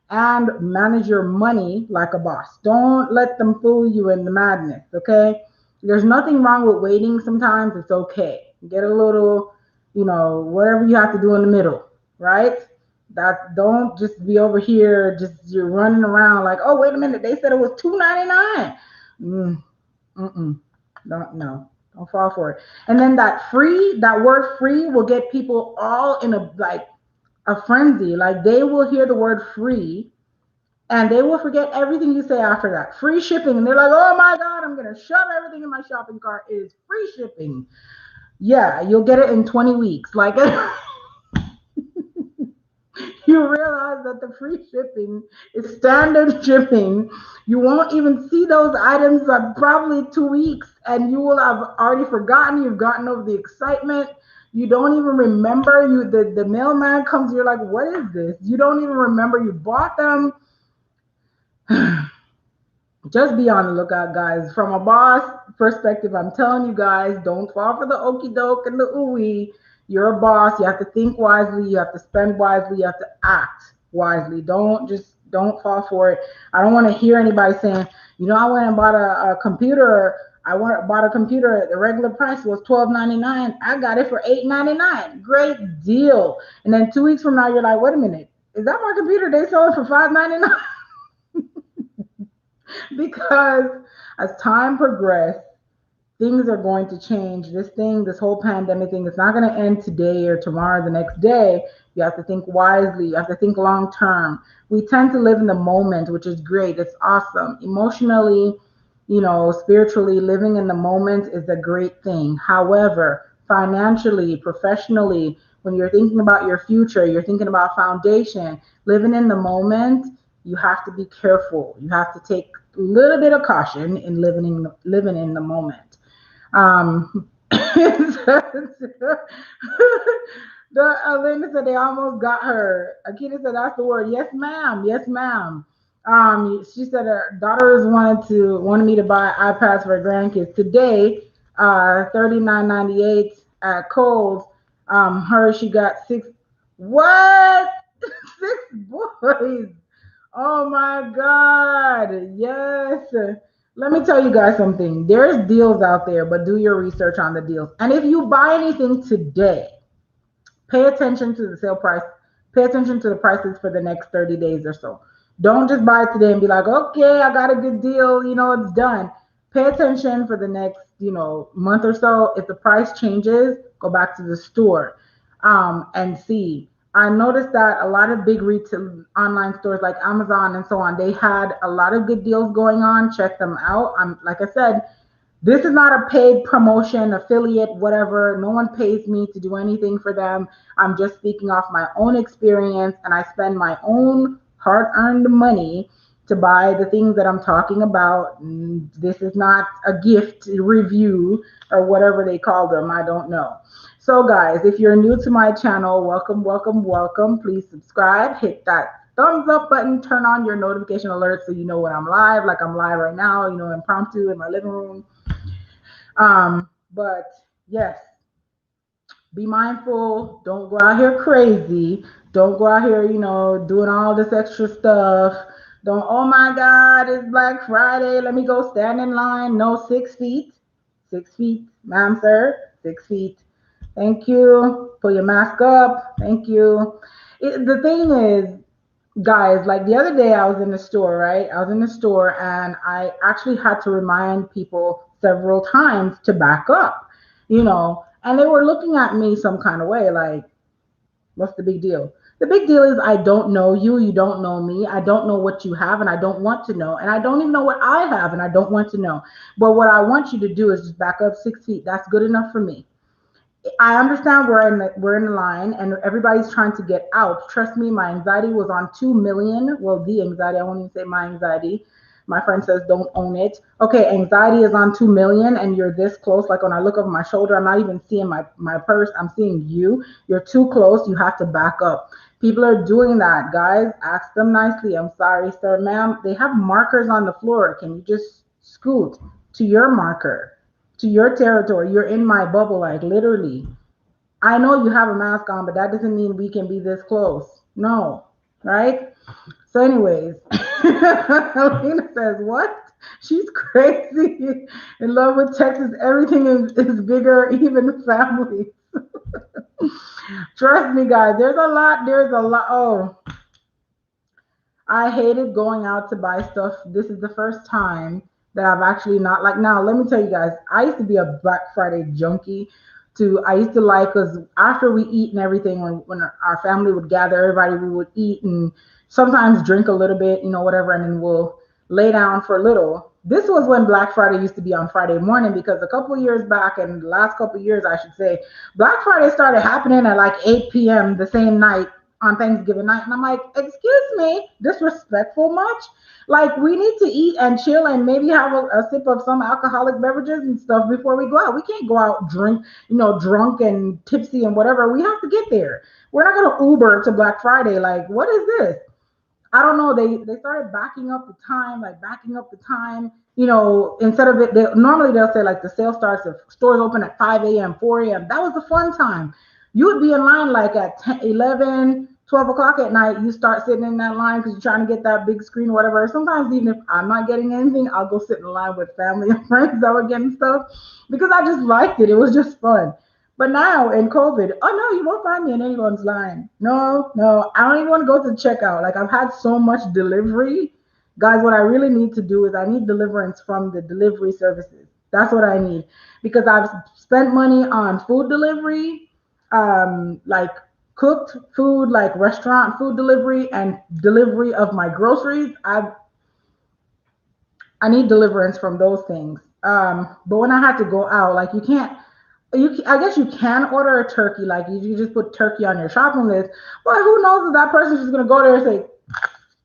and manage your money like a boss. Don't let them fool you in the madness, okay? There's nothing wrong with waiting sometimes. It's okay. Get a little, whatever you have to do in the middle, right? That don't just be over here, just you're running around like, oh, wait a minute, they said it was $2.99. Mm-mm. Don't no. Don't fall for it. And then that word free will get people all in a frenzy. Like they will hear the word free and they will forget everything you say after that. Free shipping. And they're like, oh my God, I'm going to shove everything in my shopping cart. It is free shipping. Yeah, you'll get it in 20 weeks. Like, you realize that the free shipping is standard shipping. You won't even see those items for probably 2 weeks, and you will have already forgotten. You've gotten over the excitement. You don't even remember. The mailman comes. You're like, what is this? You don't even remember you bought them. Just be on the lookout, guys. From a boss perspective, I'm telling you guys, don't fall for the okey doke and the ooey. You're a boss. You have to think wisely. You have to spend wisely. You have to act wisely. Don't fall for it. I don't want to hear anybody saying, I went and bought a computer. Bought a computer. The regular price was $12.99. I got it for $8.99. Great deal. And then 2 weeks from now, you're like, wait a minute, is that my computer? They sold it for $5.99. Because as time progresses, things are going to change. This whole pandemic thing, it's not going to end today or tomorrow, the next day. You have to think wisely. You have to think long term. We tend to live in the moment, which is great. It's awesome. Emotionally, spiritually, living in the moment is a great thing. However, financially, professionally, when you're thinking about your future, you're thinking about foundation, living in the moment, you have to be careful. You have to take a little bit of caution in living in the moment. The Elena said they almost got her. Akita said that's the word. Yes, ma'am. Yes, ma'am. She said her daughters wanted me to buy iPads for her grandkids today. 39.98 at Kohl's. She got six. What? Six boys. Oh my God. Yes. Let me tell you guys something. There's deals out there, but do your research on the deals. And if you buy anything today, pay attention to the sale price. Pay attention to the prices for the next 30 days or so. Don't just buy it today and be like, okay, I got a good deal, it's done. Pay attention for the next, month or so. If the price changes, go back to the store and see. I noticed that a lot of big retail online stores like Amazon and so on, they had a lot of good deals going on. Check them out. Like I said, this is not a paid promotion, affiliate, whatever. No one pays me to do anything for them. I'm just speaking off my own experience, and I spend my own hard earned money to buy the things that I'm talking about. This is not a gift review or whatever they call them. I don't know. So, guys, if you're new to my channel, welcome, welcome, welcome. Please subscribe, hit that thumbs up button, turn on your notification alerts so you know when I'm live, like I'm live right now, impromptu in my living room. But yes, be mindful. Don't go out here crazy. Don't go out here, doing all this extra stuff. Don't, oh my God, it's Black Friday. Let me go stand in line. No, 6 feet. 6 feet, ma'am, sir. 6 feet. Thank you. Put your mask up. Thank you. The thing is, guys, like the other day I was in the store, right? I was in the store and I actually had to remind people several times to back up, and they were looking at me some kind of way like, what's the big deal? The big deal is I don't know you, you don't know me, I don't know what you have and I don't want to know, and I don't even know what I have and I don't want to know. But what I want you to do is just back up 6 feet. That's good enough for me. I understand we're in the line and everybody's trying to get out. Trust me, my anxiety was on 2 million. Well, the anxiety, I won't even say my anxiety. My friend says don't own it. Okay, anxiety is on 2 million and you're this close. Like when I look over my shoulder, I'm not even seeing my purse. I'm seeing you. You're too close. You have to back up. People are doing that, guys. Ask them nicely. I'm sorry, sir, ma'am. They have markers on the floor. Can you just scoot to your marker? To your territory. You're in my bubble, like literally. I know you have a mask on, but that doesn't mean we can be this close. No, right? So, anyways, Alina says, what? She's crazy. In love with Texas. Everything is bigger, even family. Trust me, guys. There's a lot. There's a lot. Oh, I hated going out to buy stuff. This is the first time that I've actually not like now. Let me tell you guys, I used to be a Black Friday junkie. I used to like because after we eat and everything, when our family would gather, everybody we would eat and sometimes drink a little bit, whatever, and then we'll lay down for a little. This was when Black Friday used to be on Friday morning because a couple of years back, and the last couple of years, I should say, Black Friday started happening at like 8 p.m. the same night on Thanksgiving night. And I'm like, excuse me, disrespectful much? Like, we need to eat and chill and maybe have a sip of some alcoholic beverages and stuff before we go out. We can't go out drunk and tipsy and whatever. We have to get there. We're not going to Uber to Black Friday. Like, what is this? I don't know. They started backing up the time, instead of it, normally they'll say like the sale starts if stores open at 5 a.m., 4 a.m. That was the fun time. You would be in line like at 10, 11, 12 o'clock at night. You start sitting in that line because you're trying to get that big screen or whatever. Sometimes even if I'm not getting anything, I'll go sit in line with family and friends that were getting stuff because I just liked it. It was just fun. But now in COVID, oh no, you won't find me in anyone's line. No, no, I don't even want to go to checkout. Like I've had so much delivery. Guys, what I really need to do is I need deliverance from the delivery services. That's what I need because I've spent money on food delivery, like cooked food, like restaurant food delivery and delivery of my groceries. I need deliverance from those things. But when I had to go out, like you can't. I guess you can order a turkey, like you just put turkey on your shopping list. But who knows if that person's just gonna go there and say,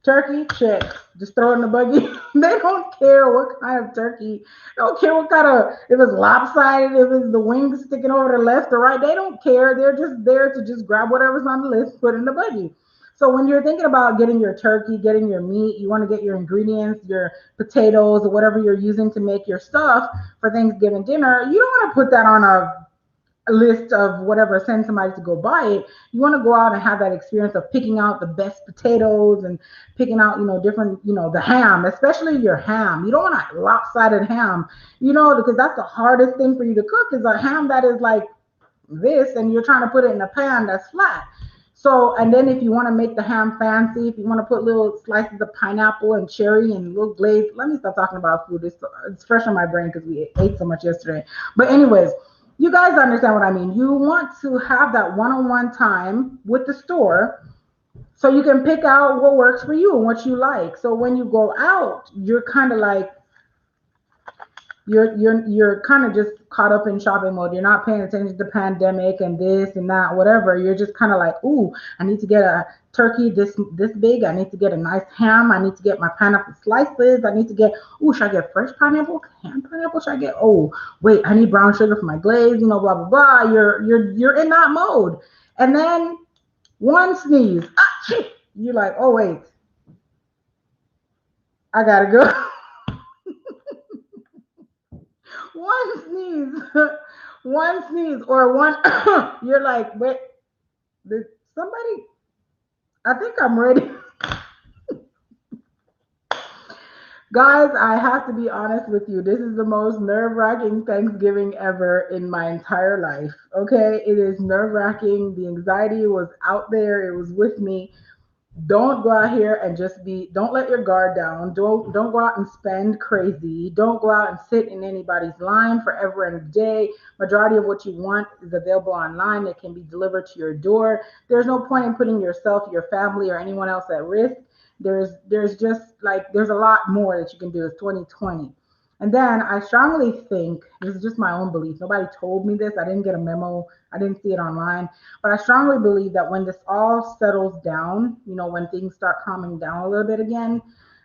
turkey, check. Just throw it in the buggy. They don't care what kind of turkey. They don't care what kind of, if it's lopsided, if it's the wings sticking over the left or right. They don't care. They're just there to just grab whatever's on the list, put it in the buggy. So when you're thinking about getting your turkey, getting your meat, you want to get your ingredients, your potatoes, or whatever you're using to make your stuff for Thanksgiving dinner. You don't want to put that on a list of whatever, send somebody to go buy it. You want to go out and have that experience of picking out the best potatoes and picking out, different, the ham, especially your ham. You don't want a lopsided ham, because that's the hardest thing for you to cook is a ham that is like this and you're trying to put it in a pan that's flat. So, and then if you want to make the ham fancy, if you want to put little slices of pineapple and cherry and little glaze, let me stop talking about food. It's fresh on my brain because we ate so much yesterday. But anyways, you guys understand what I mean. You want to have that one-on-one time with the store so you can pick out what works for you and what you like. So when you go out, you're kind of like you're kind of just caught up in shopping mode. You're not paying attention to the pandemic and this and that, whatever. You're just kind of like, ooh, I need to get a turkey this big. I need to get a nice ham. I need to get my pineapple slices. I need to get, ooh, should I get fresh pineapple? Canned pineapple? Should I get? Oh, wait, I need brown sugar for my glaze. Blah blah blah. You're in that mode, and then one sneeze, you're like, oh wait, I gotta go. One sneeze, one sneeze, or one, you're like, wait, did somebody, I think I'm ready. Guys, I have to be honest with you. This is the most nerve wracking Thanksgiving ever in my entire life. Okay, it is nerve wracking. The anxiety was out there, it was with me. Don't go out here and just don't let your guard down. Don't go out and spend crazy. Don't go out and sit in anybody's line forever and a day. Majority of what you want is available online. It can be delivered to your door. There's no point in putting yourself, your family, or anyone else at risk. There's just like there's a lot more that you can do. It's 2020. And then I strongly think, this is just my own belief. Nobody told me this. I didn't get a memo. I didn't see it online. But I strongly believe that when this all settles down, when things start calming down a little bit again,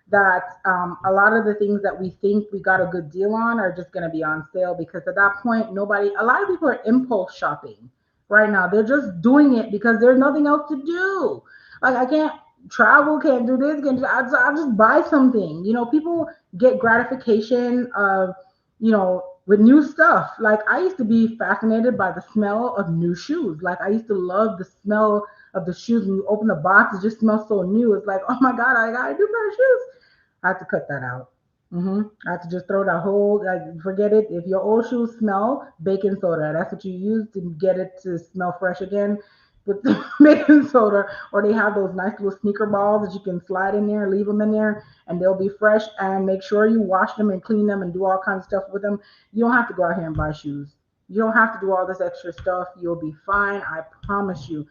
that a lot of the things that we think we got a good deal on are just going to be on sale because at that point, a lot of people are impulse shopping right now. They're just doing it because there's nothing else to do. Like I can't travel, can't do this, I'll just buy something. People get gratification of, with new stuff. Like I used to be fascinated by the smell of new shoes. Like I used to love the smell of the shoes when you open the box. It just smells so new. It's like, oh my God, I got a new pair of shoes. I have to cut that out. I have to just throw that whole, like, forget it. If your old shoes smell, baking soda. That's what you use to get it to smell fresh again. With baking soda, or they have those nice little sneaker balls that you can slide in there, leave them in there, and they'll be fresh. And make sure you wash them and clean them and do all kinds of stuff with them. You don't have to go out here and buy shoes. You don't have to do all this extra stuff. You'll be fine. I promise you.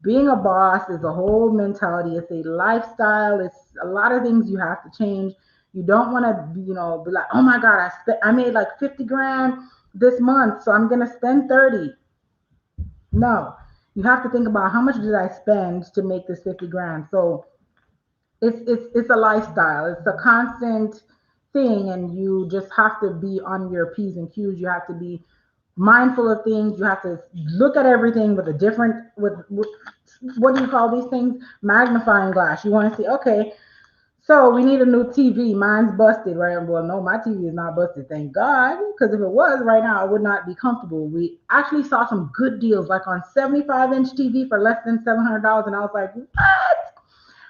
Being a boss is a whole mentality. It's a lifestyle. It's a lot of things you have to change. You don't want to, be like, oh my God, I made like 50 grand this month, so I'm gonna spend 30. No, you have to think about how much did I spend to make this 50 grand. So it's a lifestyle. It's a constant thing, and you just have to be on your P's and Q's. You have to be mindful of things. You have to look at everything with a different with what do you call these things? Magnifying glass. You want to see, okay, so we need a new TV. Mine's busted, right? Well, no, my TV is not busted, thank God. Because if it was right now, I would not be comfortable. We actually saw some good deals, like on 75-inch TV for less than $700, and I was like, what?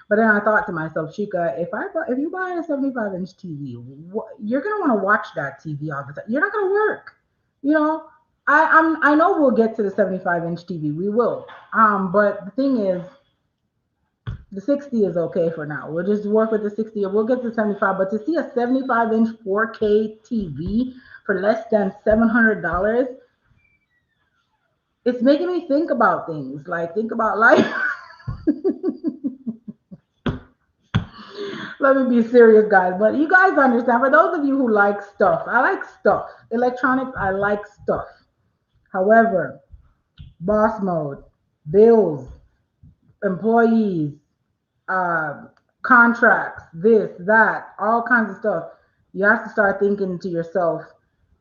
But then I thought to myself, Shika, if you buy a 75-inch TV, you're gonna want to watch that TV all the time. You're not gonna work, you know. I know we'll get to the 75-inch TV. We will. But the thing is, the 60 is okay for now. We'll just work with the 60. We'll get to 75. But to see a 75-inch 4K TV for less than $700, it's making me think about things. Like, think about life. Let me be serious, guys. But you guys understand. For those of you who like stuff, I like stuff. Electronics, I like stuff. However, boss mode, bills, employees, uh, contracts, this, that, all kinds of stuff. You have to start thinking to yourself,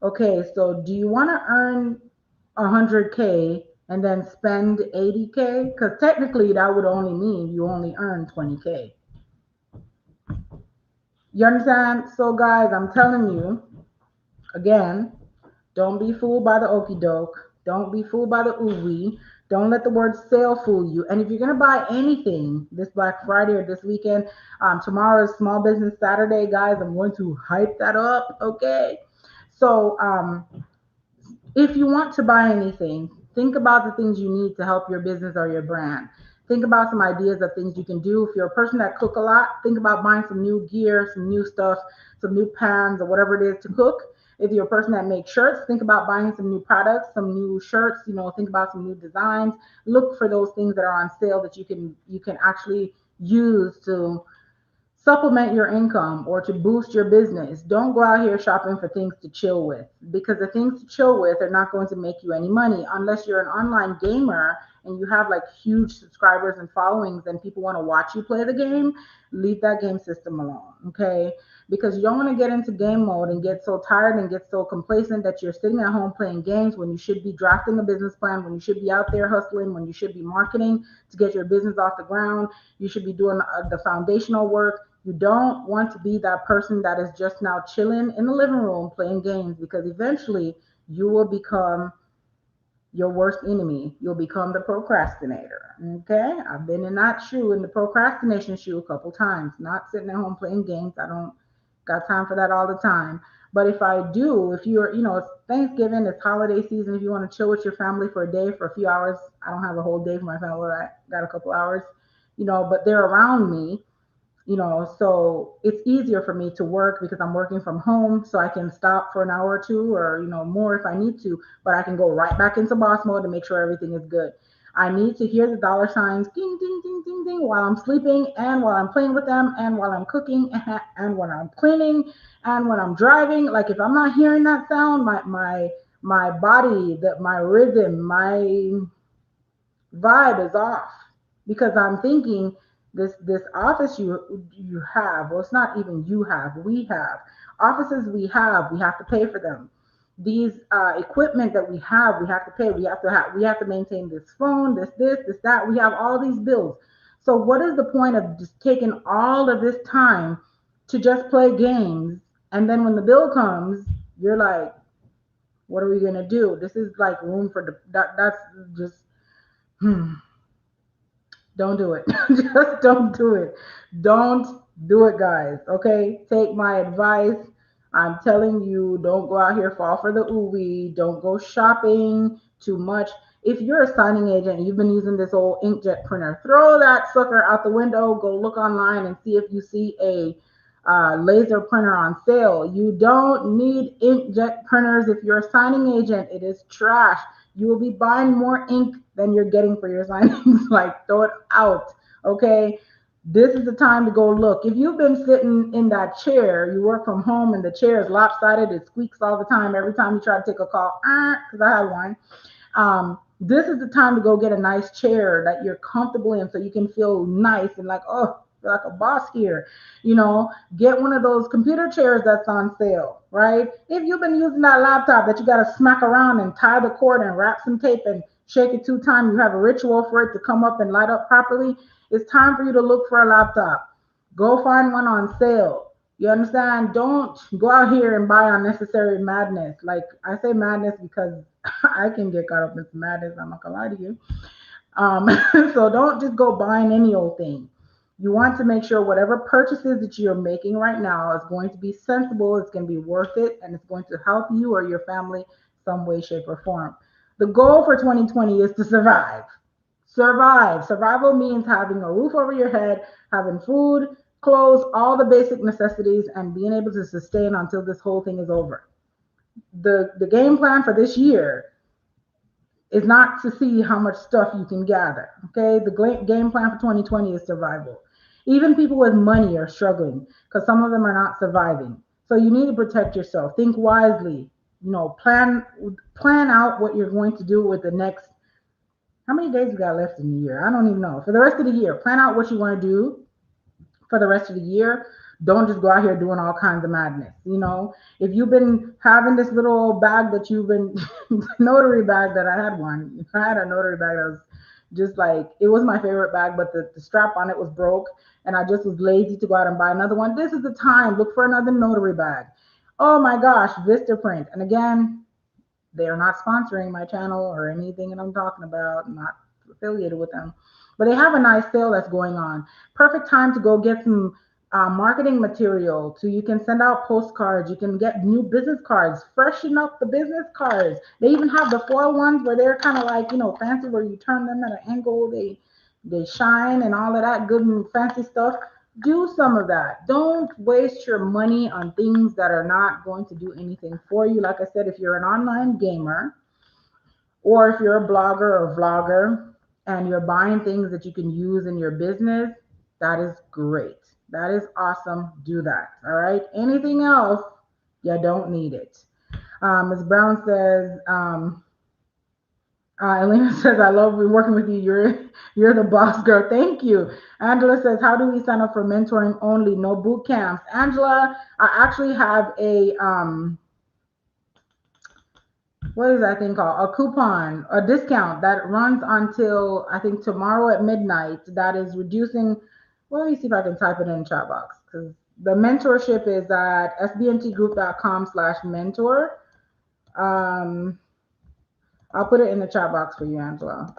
okay, so do you want to earn 100K and then spend 80K? Because technically that would only mean you only earn 20K. You understand? So, guys, I'm telling you again, don't be fooled by the okey doke. Don't be fooled by the ooey. Don't let the word sale fool you. And if you're gonna buy anything this Black Friday or this weekend, tomorrow is Small Business Saturday, guys. I'm going to hype that up. Okay. So if you want to buy anything, think about the things you need to help your business or your brand. Think about some ideas of things you can do. If you're a person that cook a lot, think about buying some new gear, some new stuff, some new pans or whatever it is to cook. If you're a person that makes shirts, think about buying some new products, some new shirts, think about some new designs. Look for those things that are on sale that you can actually use to supplement your income or to boost your business. Don't go out here shopping for things to chill with, because the things to chill with are not going to make you any money unless you're an online gamer and you have like huge subscribers and followings and people want to watch you play the game. Leave that game system alone, okay? Because you don't want to get into game mode and get so tired and get so complacent that you're sitting at home playing games when you should be drafting a business plan, when you should be out there hustling, when you should be marketing to get your business off the ground. You should be doing the foundational work. You don't want to be that person that is just now chilling in the living room playing games, because eventually you will become your worst enemy. You'll become the procrastinator. Okay? I've been in that shoe, in the procrastination shoe, a couple times. Not sitting at home playing games. I don't got time for that all the time. But if I do, if you're, it's Thanksgiving, it's holiday season, if you want to chill with your family for a day, for a few hours, I don't have a whole day for my family, I got a couple hours, but they're around me, so it's easier for me to work because I'm working from home, so I can stop for an hour or two, or more if I need to, but I can go right back into boss mode to make sure everything is good. I need to hear the dollar signs ding ding ding ding ding while I'm sleeping, and while I'm playing with them, and while I'm cooking, and when I'm cleaning, and when I'm driving. Like, if I'm not hearing that sound, my body, that my rhythm, my vibe is off, because I'm thinking this office you have, well, it's not even you have, we have offices, we have to pay for them. These equipment that we have to pay. We have to maintain this phone, this that. We have all these bills. So what is the point of just taking all of this time to just play games, and then when the bill comes, you're like, what are we gonna do? This is like room for that's just hmm. Don't do it. Just don't do it. Don't do it, guys. Okay? Take my advice. I'm telling you, don't go out here, fall for the ooey. Don't go shopping too much. If you're a signing agent and you've been using this old inkjet printer, throw that sucker out the window. Go look online and see if you see a laser printer on sale. You don't need inkjet printers if you're a signing agent. It is trash. You will be buying more ink than you're getting for your signings. Like, throw it out. Okay? This is the time to go look. If you've been sitting in that chair, you work from home and the chair is lopsided, it squeaks all the time every time you try to take a call, because I had one. This is the time to go get a nice chair that you're comfortable in, so you can feel nice and like, oh, feel like a boss here. Get one of those computer chairs that's on sale, right? If you've been using that laptop that you got to smack around and tie the cord and wrap some tape and shake it 2 times, you have a ritual for it to come up and light up properly. It's time for you to look for a laptop. Go find one on sale. You understand? Don't go out here and buy unnecessary madness. Like, I say madness because I can get caught up in some madness. I'm not gonna lie to you. Um, so don't just go buying any old thing. You want to make sure whatever purchases that you're making right now is going to be sensible, it's going to be worth it, and it's going to help you or your family some way, shape, or form. The goal for 2020 is to survive. Survive. Survival means having a roof over your head, having food, clothes, all the basic necessities, and being able to sustain until this whole thing is over. The game plan for this year is not to see how much stuff you can gather. Okay, the game plan for 2020 is survival. Even people with money are struggling because some of them are not surviving. So you need to protect yourself. Think wisely. plan out what you're going to do with the next, how many days we got left in the year? I don't even know. For the rest of the year, plan out what you want to do for the rest of the year. Don't just go out here doing all kinds of madness. If you've been having this little bag that you've been notary bag that I had one. I had a notary bag that was just like, it was my favorite bag, but the strap on it was broke, and I just was lazy to go out and buy another one. This is the time. Look for another notary bag. Oh my gosh, Vistaprint. And again, they are not sponsoring my channel or anything that I'm talking about. I'm not affiliated with them. But they have a nice sale that's going on. Perfect time to go get some marketing material. So you can send out postcards. You can get new business cards. Freshen up the business cards. They even have the foil ones where they're kind of like, fancy, where you turn them at an angle. They shine and all of that good and fancy stuff. Do some of that. Don't waste your money on things that are not going to do anything for you. Like I said, if you're an online gamer, or if you're a blogger or vlogger and you're buying things that you can use in your business, that is great. That is awesome. Do that. All right. Anything else, you don't need it. Ms. Brown says, Elena says, I love working with you. You're the boss girl. Thank you. Angela says, how do we sign up for mentoring only? No boot camps. Angela, I actually have a what is that thing called? A coupon, a discount that runs until I think tomorrow at midnight. That is reducing. Well, let me see if I can type it in the chat box, because the mentorship is at sbntgroup.com/mentor. Um, I'll put it in the chat box for you, Angela.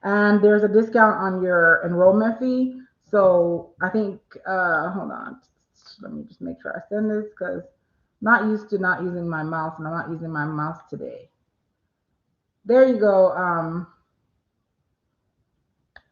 And there's a discount on your enrollment fee. So I think, hold on, let me just make sure I send this, because not used to not using my mouse, and I'm not using my mouse today. There you go.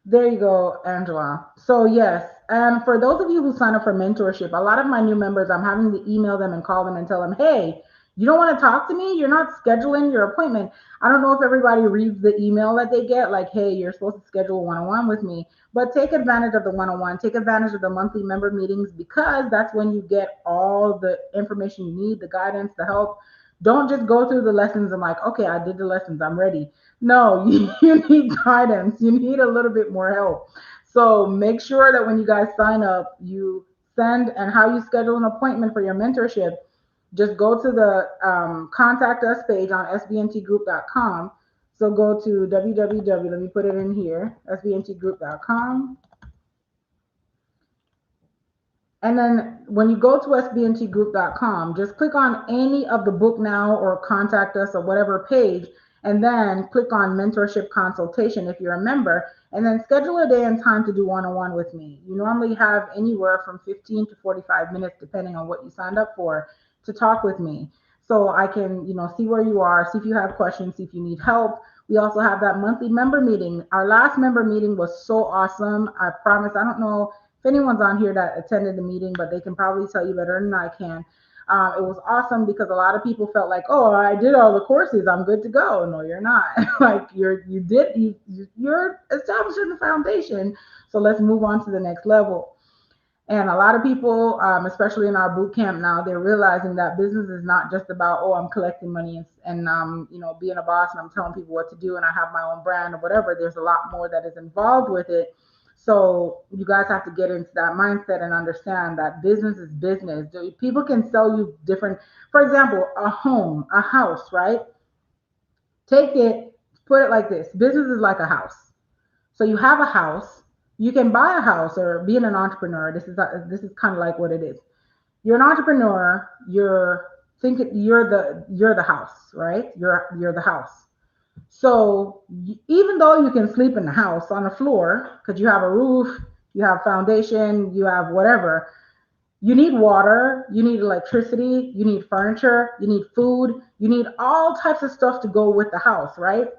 There you go, Angela. So yes, and for those of you who sign up for mentorship, a lot of my new members, I'm having to email them and call them and tell them, hey, you don't want to talk to me? You're not scheduling your appointment. I don't know if everybody reads the email that they get, like, hey, you're supposed to schedule a one-on-one with me, but take advantage of the one-on-one, take advantage of the monthly member meetings, because that's when you get all the information you need, the guidance, the help. Don't just go through the lessons and like, okay, I did the lessons, I'm ready. No, you need guidance. You need a little bit more help. So make sure that when you guys sign up, you send, and how you schedule an appointment for your mentorship, just go to the contact us page on sbntgroup.com. So go to www, let me put it in here, sbntgroup.com. And then when you go to sbntgroup.com, just click on any of the book now or contact us or whatever page, and then click on mentorship consultation if you're a member, and then schedule a day and time to do one-on-one with me. You normally have anywhere from 15 to 45 minutes, depending on what you signed up for, to talk with me. So I can, see where you are, see if you have questions, see if you need help. We also have that monthly member meeting. Our last member meeting was so awesome. I promise, I don't know if anyone's on here that attended the meeting, but they can probably tell you better than I can. It was awesome because a lot of people felt like, oh, I did all the courses, I'm good to go. No, you're not. Like you're establishing the foundation. So let's move on to the next level. And a lot of people, especially in our boot camp now, they're realizing that business is not just about, oh, I'm collecting money and being a boss and I'm telling people what to do and I have my own brand or whatever. There's a lot more that is involved with it. So you guys have to get into that mindset and understand that business is business. People can sell you different, for example, a home, a house, right? Take it, put it like this. Business is like a house. So you have a house, you can buy a house, or being an entrepreneur, this is kind of like what it is. You're an entrepreneur, you're the house, right? You're the house. So even though you can sleep in the house on the floor because you have a roof, you have foundation, you have whatever, you need water, you need electricity, you need furniture, you need food, you need all types of stuff to go with the house, right?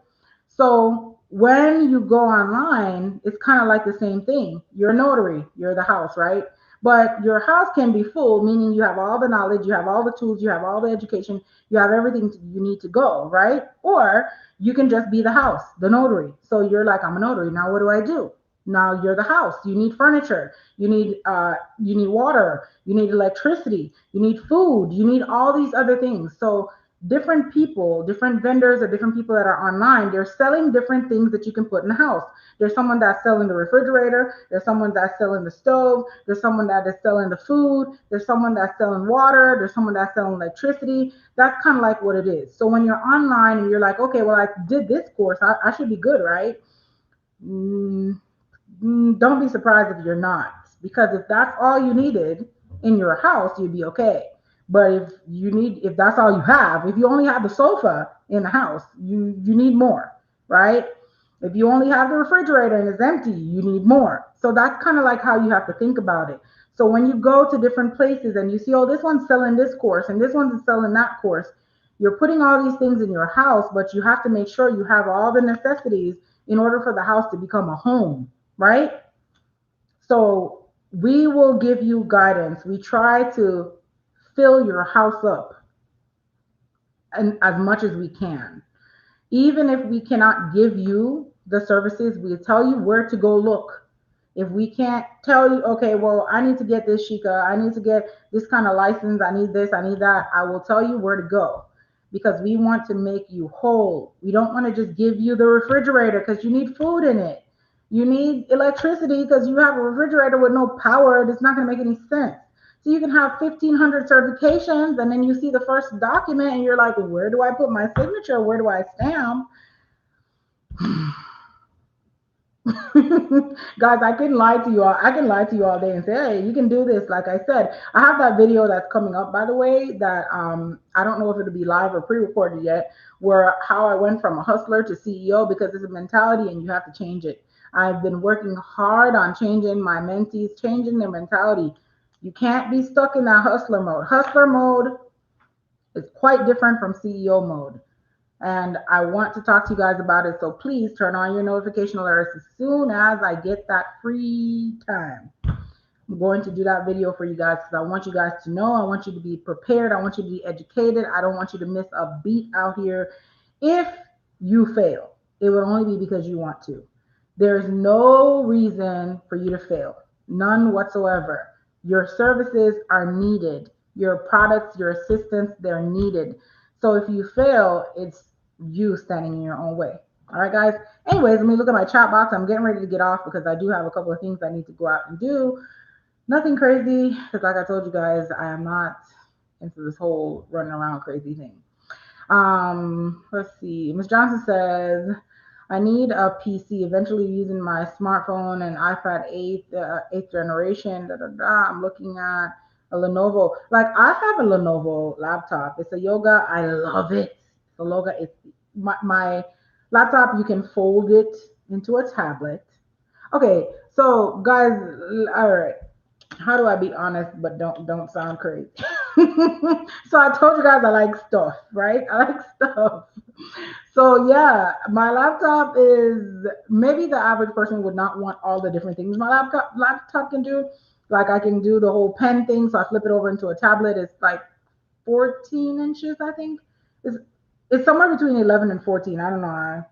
So when you go online, it's kind of like the same thing. You're a notary, you're the house, right? But your house can be full, meaning you have all the knowledge, you have all the tools, you have all the education, you have everything you need to go, right? Or you can just be the house, the notary. So you're like, I'm a notary. Now what do I do? Now you're the house. You need furniture. You need water. You need electricity. You need food. You need all these other things. So different people, different vendors, or different people that are online, they're selling different things that you can put in the house. There's someone that's selling the refrigerator, there's someone that's selling the stove, there's someone that is selling the food, there's someone that's selling water, there's someone that's selling electricity. That's kind of like what it is. So when you're online and you're like, okay, well, I did this course, I should be good, right? Mm, don't be surprised if you're not, because if that's all you needed in your house, you'd be okay. But if that's all you have, if you only have the sofa in the house, you need more, right? If you only have the refrigerator and it's empty, you need more. So that's kind of like how you have to think about it. So when you go to different places and you see, oh, this one's selling this course and this one's selling that course, you're putting all these things in your house, but you have to make sure you have all the necessities in order for the house to become a home, right? So we will give you guidance. We try to fill your house up and as much as we can. Even if we cannot give you the services, we tell you where to go look. If we can't tell you, okay, well, I need to get this, Shika, I need to get this kind of license, I need this, I need that, I will tell you where to go, because we want to make you whole. We don't want to just give you the refrigerator because you need food in it. You need electricity because you have a refrigerator with no power. It's not going to make any sense. So you can have 1,500 certifications, and then you see the first document and you're like, where do I put my signature? Where do I stamp? Guys, I can lie to you all. I can lie to you all day and say, hey, you can do this. Like I said, I have that video that's coming up, by the way, that I don't know if it'll be live or pre-recorded yet, where how I went from a hustler to CEO, because it's a mentality and you have to change it. I've been working hard on changing my mentees, changing their mentality. You can't be stuck in that hustler mode. Hustler mode is quite different from CEO mode. And I want to talk to you guys about it. So please turn on your notification alerts as soon as I get that free time. I'm going to do that video for you guys because I want you guys to know. I want you to be prepared. I want you to be educated. I don't want you to miss a beat out here. If you fail, it would only be because you want to. There's no reason for you to fail, none whatsoever. Your services are needed. Your products, your assistance, they're needed. So if you fail, it's you standing in your own way. All right, guys. Anyways, let me look at my chat box. I'm getting ready to get off because I do have a couple of things I need to go out and do. Nothing crazy, because like I told you guys, I am not into this whole running around crazy thing. Let's see. Miss Johnson says, I need a PC. Eventually, using my smartphone and iPad 8th generation. Da, da, da. I'm looking at a Lenovo. Like I have a Lenovo laptop. It's a Yoga. I love it. The logo. It's my laptop. You can fold it into a tablet. Okay, so guys, all right, how do I be honest but don't sound crazy? So I told you guys I like stuff, right? I like stuff. So yeah, my laptop is, maybe the average person would not want all the different things my laptop can do. Like I can do the whole pen thing, so I flip it over into a tablet. It's like 14 inches, I think. It's it's somewhere between 11 and 14. I don't know. I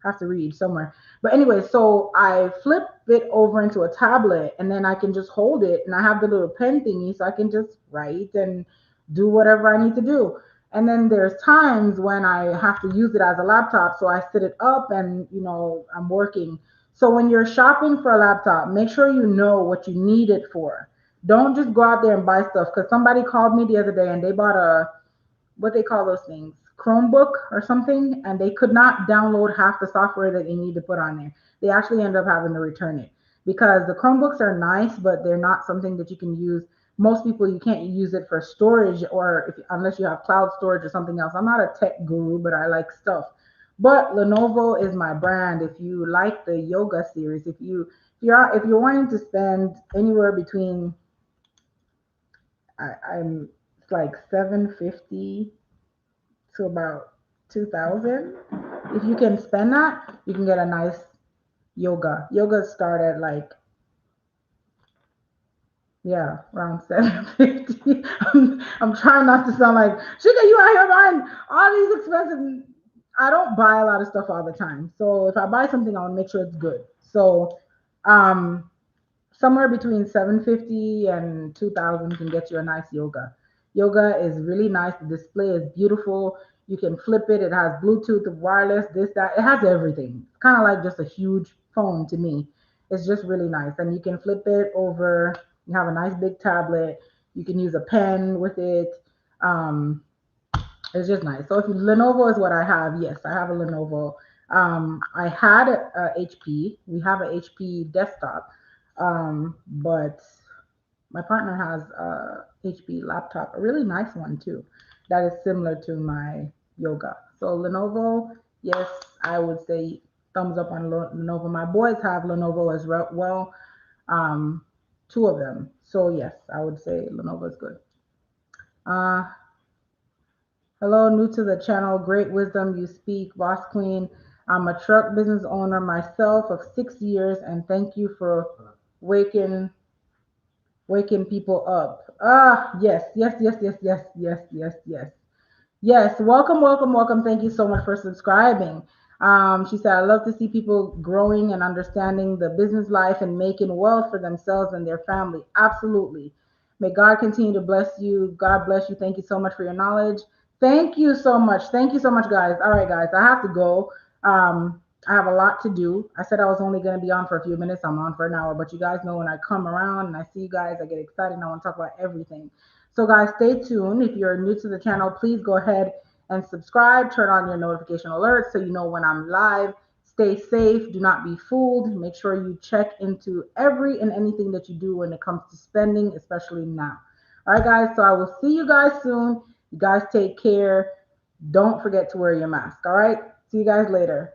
have to read somewhere. But anyway, so I flip it over into a tablet and then I can just hold it and I have the little pen thingy so I can just write and do whatever I need to do. And then there's times when I have to use it as a laptop, so I sit it up and I'm working. So when you're shopping for a laptop, make sure you know what you need it for. Don't just go out there and buy stuff, because somebody called me the other day and they bought a, what they call those things, Chromebook or something, and they could not download half the software that they need to put on there. They actually end up having to return it because the Chromebooks are nice, but they're not something that you can use. Most people, you can't use it for storage, or unless you have cloud storage or something else. I'm not a tech guru, but I like stuff. But Lenovo is my brand. If you like the yoga series, if you're wanting to spend anywhere between, I'm it's like 750 to about 2000. If you can spend that, you can get a nice yoga start at like, yeah, around 750. I'm trying not to sound like, Shika, you out here buying all these expensive. I don't buy a lot of stuff all the time, so if I buy something, I'll make sure it's good. So um somewhere between 750 and 2000 can get you a nice yoga. Yoga is really nice. The display is beautiful. You can flip it. It has Bluetooth, wireless, this, that. It has everything. It's kind of like just a huge phone to me. It's just really nice. And you can flip it over. You have a nice big tablet. You can use a pen with it. Um, it's just nice. So if Lenovo is what I have, yes, I have a Lenovo. I had a HP. We have a HP desktop, but my partner has a HP laptop, a really nice one too, that is similar to my yoga. So Lenovo, yes, I would say thumbs up on Lenovo. My boys have Lenovo as well, um, two of them. So yes, I would say Lenovo is good. Uh, Hello, new to the channel. Great wisdom you speak, Boss Queen. I'm a truck business owner myself of 6 years, and thank you for waking waking people up. Ah, yes, yes, yes, yes, yes, yes, yes, yes. Yes, welcome, welcome, welcome. Thank you so much for subscribing. She said, I love to see people growing and understanding the business life and making wealth for themselves and their family. Absolutely. May God continue to bless you. God bless you. Thank you so much for your knowledge. Thank you so much. Thank you so much, guys. All right, guys, I have to go. I have a lot to do. I said I was only going to be on for a few minutes. I'm on for an hour, but you guys know when I come around and I see you guys, I get excited and I want to talk about everything. So, guys, stay tuned. If you're new to the channel, please go ahead and subscribe. Turn on your notification alerts so you know when I'm live. Stay safe. Do not be fooled. Make sure you check into every and anything that you do when it comes to spending, especially now. All right, guys. So, I will see you guys soon. You guys take care. Don't forget to wear your mask. All right. See you guys later.